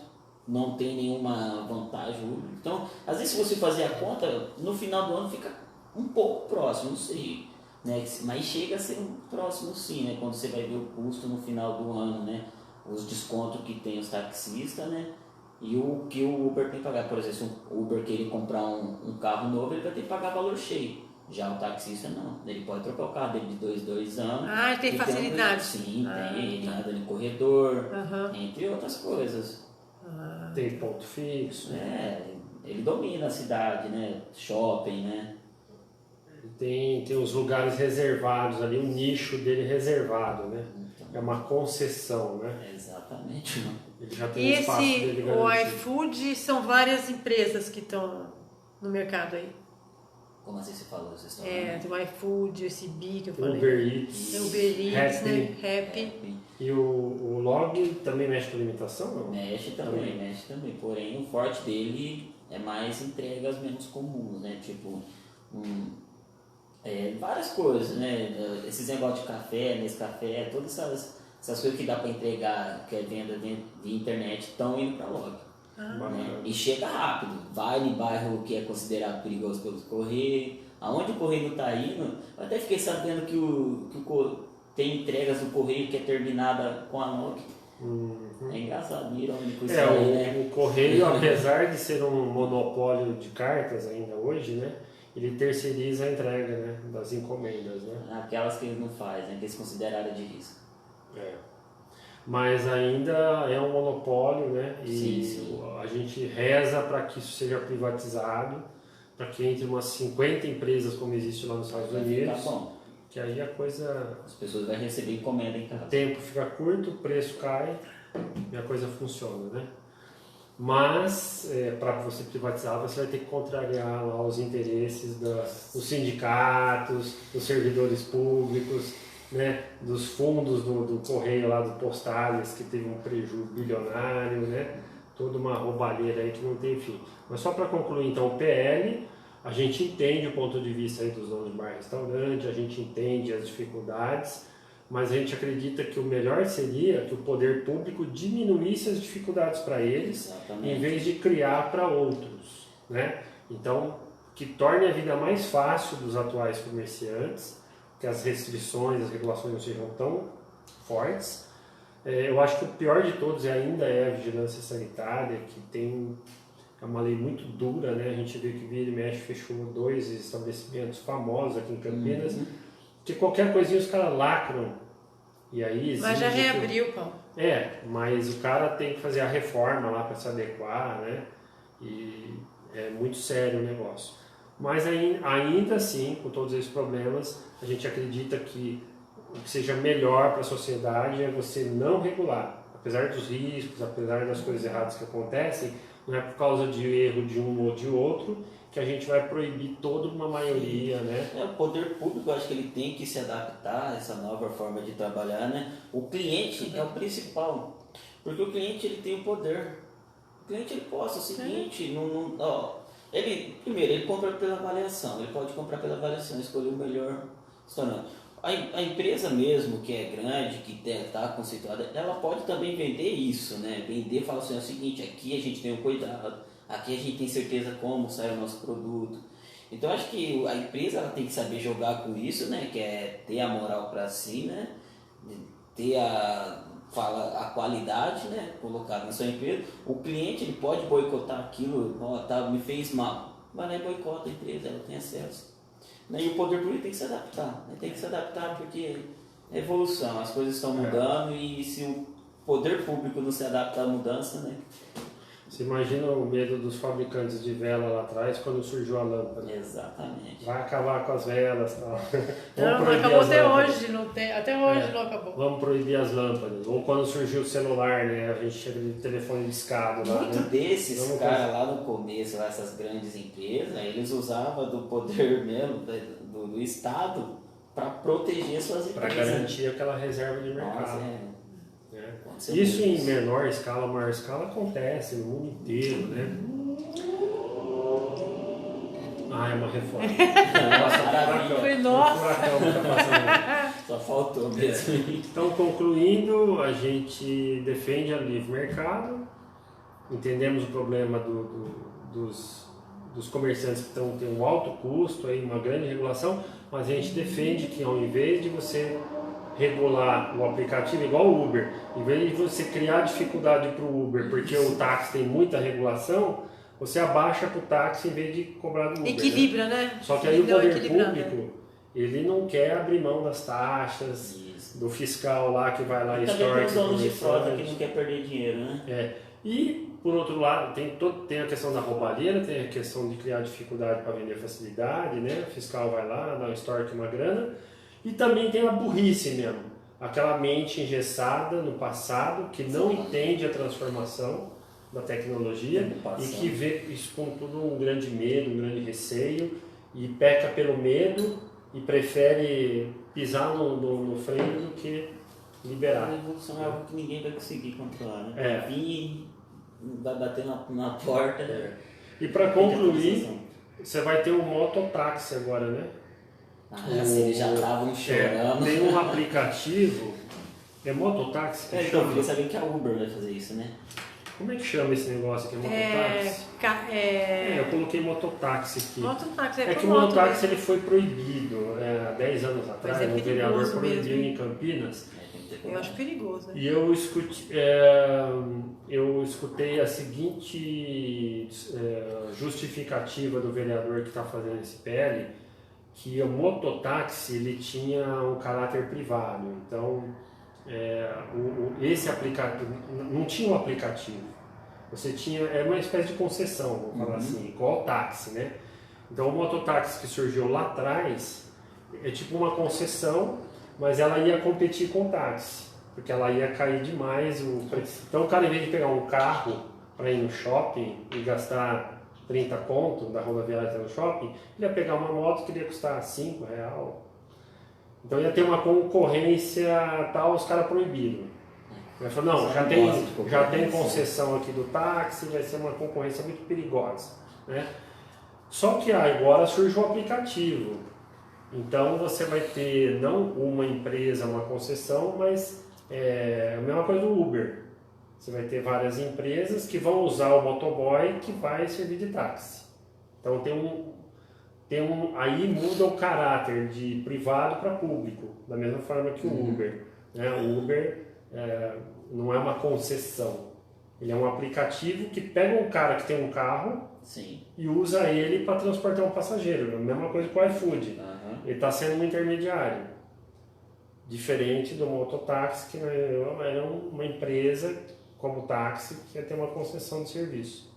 não tem nenhuma vantagem. Então, às vezes se você fazer a conta, no final do ano fica um pouco próximo, não sei. Né? Mas chega a ser um próximo sim, né? Quando você vai ver o custo no final do ano, né? Os descontos que tem os taxistas, né? E o que o Uber tem que pagar, por exemplo, se o Uber querer comprar um carro novo, ele vai ter que pagar valor cheio. Já o taxista não, ele pode trocar o carro dele de 2 anos. Ah, tem facilidade. Sim, tem, ele anda no corredor, Aham. entre outras coisas. Tem ponto fixo. Ele domina a cidade, né? Shopping, né? Tem os lugares reservados ali, o nicho dele reservado, né? Então, É uma concessão, né? exatamente. Ele já tem E um espaço dele o garantido. iFood são várias empresas que estão no mercado aí. Como assim você falou? Vocês estão Tem o iFood, esse Bi que eu falei. Uber Eats, Tem o Uber Eats, Rappi. né? Rappi. E o Log também mexe com alimentação, não? Mexe também. Porém, o forte dele é mais entregas menos comuns, né? Tipo, várias coisas, né? Esses negócios de café, Nescafé, todas essas coisas que dá para entregar, que é venda de internet, estão indo para Log. Né? E chega rápido, vai em bairro que é considerado perigoso pelos correios, aonde o correio não está indo. Eu até fiquei sabendo que tem entregas do correio que é terminada com a Log. É engraçado, irônico isso aí, né? O correio, apesar de ser um monopólio de cartas ainda hoje, né? Ele terceiriza a entrega, né? Das encomendas, né? Aquelas que ele não faz, né? Que eles consideraram de risco. Mas ainda é um monopólio, né? E Sim. a gente reza para que isso seja privatizado, para que entre umas 50 empresas como existe lá nos Estados Unidos, bom. que aí a coisa... As pessoas vão receber encomenda em O casa. tempo fica curto, o preço cai e a coisa funciona, né? Mas, para você privatizar, você vai ter que contrariar lá os interesses dos sindicatos, dos servidores públicos, né? Dos fundos do correio lá, do Postales, que teve um prejuízo bilionário, né? Toda uma roubalheira aí que não tem fim. Mas só para concluir, então, o PL, a gente entende o ponto de vista aí dos donos de bar e restaurante, a gente entende as dificuldades, mas a gente acredita que o melhor seria que o poder público diminuísse as dificuldades para eles, Exatamente. em vez de criar para outros, né? Então, que torne a vida mais fácil dos atuais comerciantes, que as restrições, as regulações não sejam tão fortes. Eu acho que o pior de todos ainda é a vigilância sanitária, que é uma lei muito dura, né? A gente vê que vira e mexe fechou 2 estabelecimentos famosos aqui em Campinas, que qualquer coisinha os caras lacram. E aí Mas já reabriu, Paulo. Mas o cara tem que fazer a reforma lá para se adequar, né? E é muito sério o negócio. Mas ainda assim, com todos esses problemas, a gente acredita que o que seja melhor para a sociedade é você não regular. Apesar dos riscos, apesar das coisas erradas que acontecem, não é por causa de erro de um ou de outro que a gente vai proibir toda uma maioria, né? O poder público, eu acho que ele tem que se adaptar a essa nova forma de trabalhar, né? O cliente é o principal, porque o cliente ele tem o poder. O cliente ele posta o seguinte, ele compra pela avaliação, ele pode comprar pela avaliação, escolher o melhor restaurante. A empresa mesmo, que é grande, que está conceituada, ela pode também vender isso, né? Vender e falar assim, é o seguinte, aqui a gente tem um cuidado, aqui a gente tem certeza como sai o nosso produto. Então acho que a empresa ela tem que saber jogar com isso, né? Que é ter a moral para si, né? Ter a qualidade, né? Colocada na sua empresa. O cliente ele pode boicotar aquilo, me fez mal. Vai lá e boicota a empresa, ela tem acesso. Né? E o poder público tem que se adaptar. Né? Tem que se adaptar porque é evolução, as coisas estão mudando e se o poder público não se adapta à mudança, né? Você imagina o medo dos fabricantes de vela lá atrás quando surgiu a lâmpada. Exatamente. Vai acabar com as velas e tal. Não acabou até hoje, até hoje não acabou. Vamos proibir as lâmpadas. Ou quando surgiu o celular, né? A gente chega de telefone discado lá. Muito né? desses caras lá no começo, lá, essas grandes empresas, eles usavam do poder mesmo, do Estado, para proteger suas empresas. Para garantir aquela reserva de mercado. Nossa, Isso em menor escala, maior escala acontece no mundo inteiro, né? Ah, é uma reforma. Nossa, furacão que tá passando. Só faltou mesmo. Então, concluindo, a gente defende a livre mercado, entendemos o problema dos comerciantes que têm um alto custo, aí, uma grande regulação, mas a gente defende que ao invés de você regular o aplicativo igual o Uber, em vez de você criar dificuldade para o Uber, porque o táxi tem muita regulação, você abaixa para o táxi em vez de cobrar do Uber. Equilibra, né? Só que aí o poder público, ele não quer abrir mão das taxas, do fiscal lá que vai lá e também tem os extorque. donos de frota que não quer perder dinheiro, né? E, por outro lado, tem a questão da roubalheira, tem a questão de criar dificuldade para vender facilidade, né? O fiscal vai lá, dá um extorque uma grana. E também tem a burrice mesmo, aquela mente engessada no passado, que não entende a transformação da tecnologia e que vê isso com tudo um grande medo, um grande receio, e peca pelo medo e prefere pisar no freio do que liberar. A evolução é algo que ninguém vai conseguir controlar, né? Vir, vai bater na porta. E para concluir, você vai ter o mototáxi agora, né? Eles já estavam chorando. Tem um aplicativo, é mototáxi que então, eu chama? queria saber que a Uber vai fazer isso, né? Como é que chama esse negócio aqui? Mototáxi? Eu coloquei mototáxi aqui. Mototáxi que o mototáxi ele foi proibido há 10 anos atrás, o vereador proibiu mesmo. em Campinas. Eu acho perigoso. E eu escutei a seguinte justificativa do vereador que está fazendo esse PL, que o mototáxi ele tinha um caráter privado, então esse aplicativo não tinha um aplicativo, você tinha uma espécie de concessão, vamos falar assim, igual o táxi, né? Então o mototáxi que surgiu lá atrás é tipo uma concessão, mas ela ia competir com o táxi, porque ela ia cair demais o preço. Então o cara, em vez de pegar um carro para ir no shopping e gastar 30 conto da rodoviária até no shopping, ele ia pegar uma moto que ia custar R$5. Então ia ter uma concorrência tal, os caras proibiram. Ele falou, não, já tem concessão aqui do táxi, vai ser uma concorrência muito perigosa, né? Só que agora surge o aplicativo. Então você vai ter não uma empresa, uma concessão, mas a mesma coisa do Uber. Você vai ter várias empresas que vão usar o motoboy que vai servir de táxi. Então aí muda o caráter de privado para público, da mesma forma que o Uber. Né? O Uber não é uma concessão, ele é um aplicativo que pega um cara que tem um carro e usa ele para transportar um passageiro. A mesma coisa com o iFood. Ele está sendo um intermediário, diferente do mototáxi, que era uma empresa como táxi que ia ter uma concessão de serviço.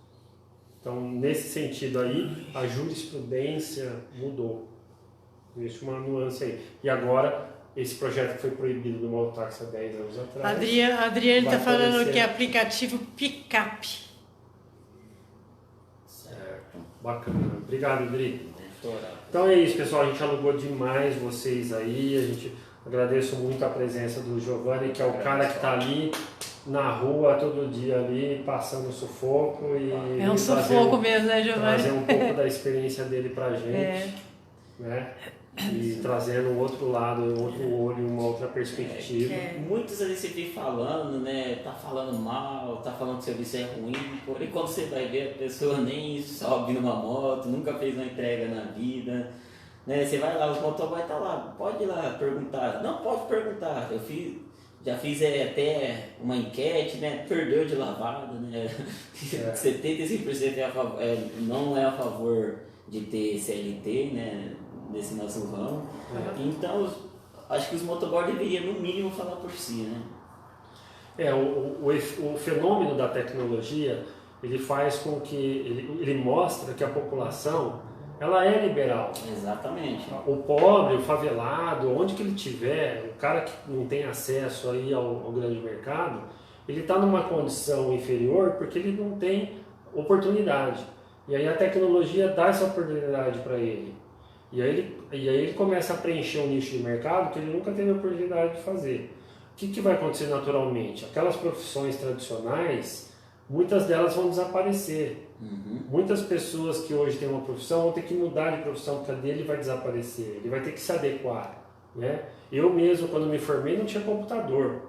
Então, nesse sentido aí, a jurisprudência mudou. Existe uma nuance aí. E agora, esse projeto que foi proibido do mototáxi há 10 anos atrás... Adriane está falando que é aplicativo picape. Certo. Bacana. Obrigado, Adri. Então é isso, pessoal. A gente alugou demais vocês aí. A gente agradeço muito a presença do Giovanni, que é o cara que está ali na rua todo dia ali, passando sufoco e é um sufoco mesmo, né, Giovanni? Trazer um pouco da experiência dele pra gente, né? E trazendo um outro lado, um outro olho, uma outra perspectiva. Muitos ali você vem falando, né? Tá falando mal, tá falando que o serviço é ruim, porém quando você vai ver a pessoa nem sobe numa moto, nunca fez uma entrega na vida, né? Você vai lá, o motoboy tá lá, pode ir lá perguntar. Não, pode perguntar. Já fiz até uma enquete, né? Perdeu de lavada, né? 75% não é a favor de ter CLT, né? nesse nosso ramo. Então, acho que os motoboys deveriam, no mínimo, falar por si, né? O fenômeno da tecnologia, ele faz com que, ele mostra que a população, ela é liberal. Exatamente. O pobre, o favelado, onde que ele estiver, o cara que não tem acesso aí ao grande mercado, ele está numa condição inferior porque ele não tem oportunidade. E aí a tecnologia dá essa oportunidade para ele. E aí ele começa a preencher um nicho de mercado que ele nunca teve a oportunidade de fazer. O que vai acontecer naturalmente? Aquelas profissões tradicionais, muitas delas vão desaparecer. Muitas pessoas que hoje têm uma profissão vão ter que mudar de profissão, porque a dele vai desaparecer. Ele vai ter que se adequar, né? Eu mesmo, quando me formei, não tinha computador.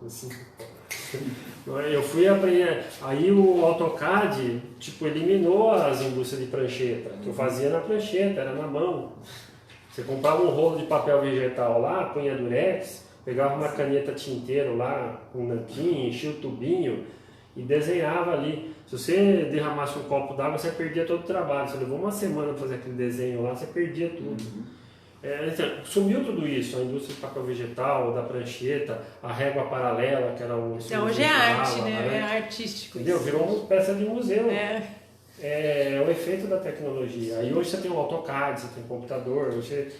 Assim, eu fui aprender. Aí o AutoCAD, tipo, eliminou as indústrias de prancheta, que eu fazia na prancheta, era na mão. Você comprava um rolo de papel vegetal lá, punha durex, pegava uma caneta tinteiro lá, um nanquim, enchia o tubinho e desenhava ali. Se você derramasse um copo d'água, você perdia todo o trabalho. Você levou uma semana para fazer aquele desenho lá, você perdia tudo. Então, sumiu tudo isso, a indústria de papel vegetal, da prancheta, a régua paralela, que era o... Então, hoje é arte, né? É artístico. Entendeu? Isso. Virou uma peça de museu. É o efeito da tecnologia. Aí hoje você tem um AutoCAD, você tem um computador, você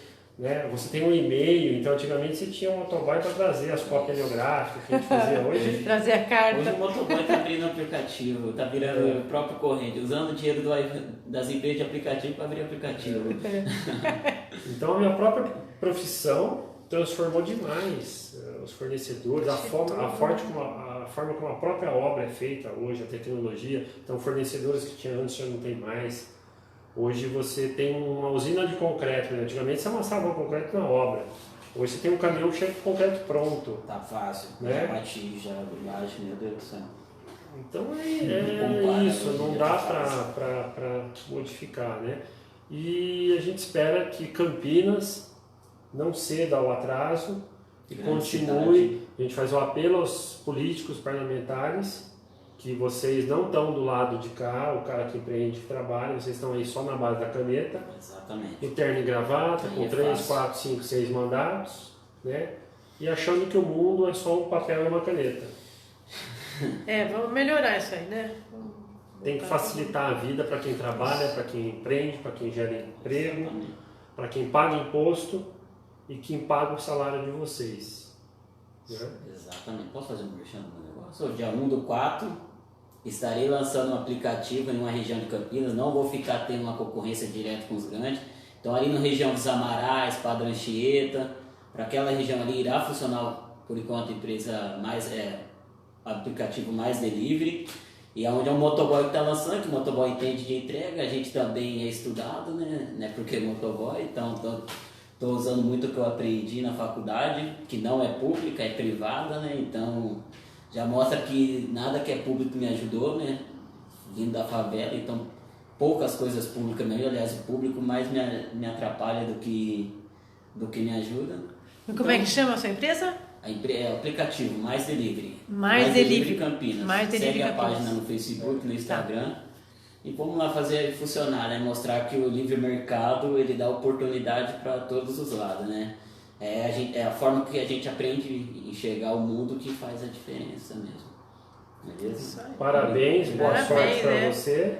tem um e-mail. Então antigamente você tinha um motoboy para trazer as cópias heliográficas que a gente fazia hoje. Trazer a carta. Hoje o motoboy está abrindo aplicativo, está virando o próprio corrente, usando o dinheiro das empresas de aplicativo para abrir aplicativo. Então a minha própria profissão transformou demais os fornecedores, a forma como a própria obra é feita hoje, a tecnologia. Então fornecedores que tinha antes já não tem mais. Hoje você tem uma usina de concreto, né? Antigamente você amassava o concreto na obra. Hoje você tem um caminhão cheio de concreto pronto. Tá fácil, né? Já bati, já imagem, meu Deus do céu. Então é isso, não dá para modificar, né? E a gente espera que Campinas não ceda ao atraso e continue. A gente faz um apelo aos políticos parlamentares que vocês não estão do lado de cá, o cara que empreende, que trabalha, vocês estão aí só na base da caneta. Exatamente. E terno e gravata, com 3, 4, 5, 6 mandatos, né? E achando que o mundo é só um papel e uma caneta. Vamos melhorar isso aí, né? Tem que facilitar a vida para quem trabalha, para quem empreende, para quem gera emprego, para quem paga imposto e quem paga o salário de vocês. Né? Exatamente. Posso fazer um merchan no negócio? Dia 1/4, estarei lançando um aplicativo em uma região de Campinas. Não vou ficar tendo uma concorrência direta com os grandes. Então ali na região dos Amarais, Padre Anchieta, para aquela região ali irá funcionar por enquanto a empresa aplicativo mais delivery. E onde é um motoboy que está lançando, que o motoboy entende de entrega, a gente também é estudado, né? Porque é motoboy, então estou usando muito o que eu aprendi na faculdade, que não é pública, é privada, né? Então já mostra que nada que é público me ajudou, né? Vindo da favela, então poucas coisas públicas me ajudam, aliás, o público mais me atrapalha do que me ajuda. E como é que chama a sua empresa? É o aplicativo Mais Delivery. Mais Delivery Campinas. Mais Delivery Segue a Campinas. página no Facebook, no Instagram. E vamos lá fazer funcionar, né? Mostrar que o livre mercado ele dá oportunidade para todos os lados, né? É a forma que a gente aprende a enxergar o mundo que faz a diferença mesmo. Beleza? Parabéns, boa sorte para né? você.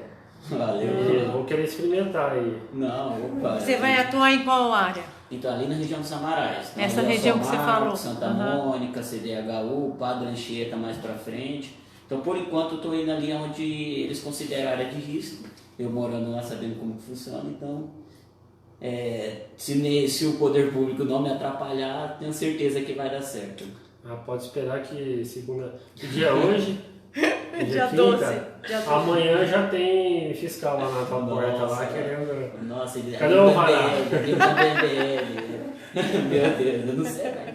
Valeu. Vou querer experimentar aí. Não, opa. Você vai atuar em qual área? Então, ali na região dos Amarais. Essa região que você falou. Santa Mônica, CDHU, Padre Anchieta mais pra frente. Então, por enquanto, eu estou indo ali onde eles consideram área de risco. Eu morando lá, sabendo como que funciona. Então, se o poder público não me atrapalhar, tenho certeza que vai dar certo. Pode esperar que segunda... Que dia é hoje? Dia quinta. 12. Amanhã já tem fiscal lá na tua porta lá querendo... Nossa, ele Cadê o Vará? Meu Deus, eu não sei, velho.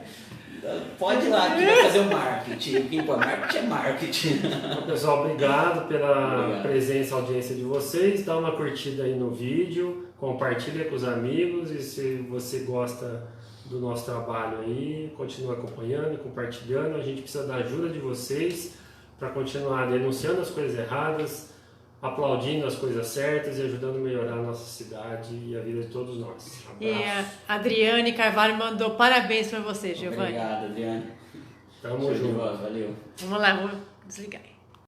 Pode ir lá que vai fazer o marketing. O que importa? Marketing é marketing. Então, pessoal, obrigado pela presença e audiência de vocês. Dá uma curtida aí no vídeo, compartilha com os amigos e se você gosta do nosso trabalho aí, continua acompanhando, compartilhando. A gente precisa da ajuda de vocês para continuar denunciando as coisas erradas, aplaudindo as coisas certas e ajudando a melhorar a nossa cidade e a vida de todos nós. E a Adriane Carvalho mandou parabéns para você, Giovanni. Obrigado, Adriane. Tamo junto. Valeu. Vamos lá, vou desligar.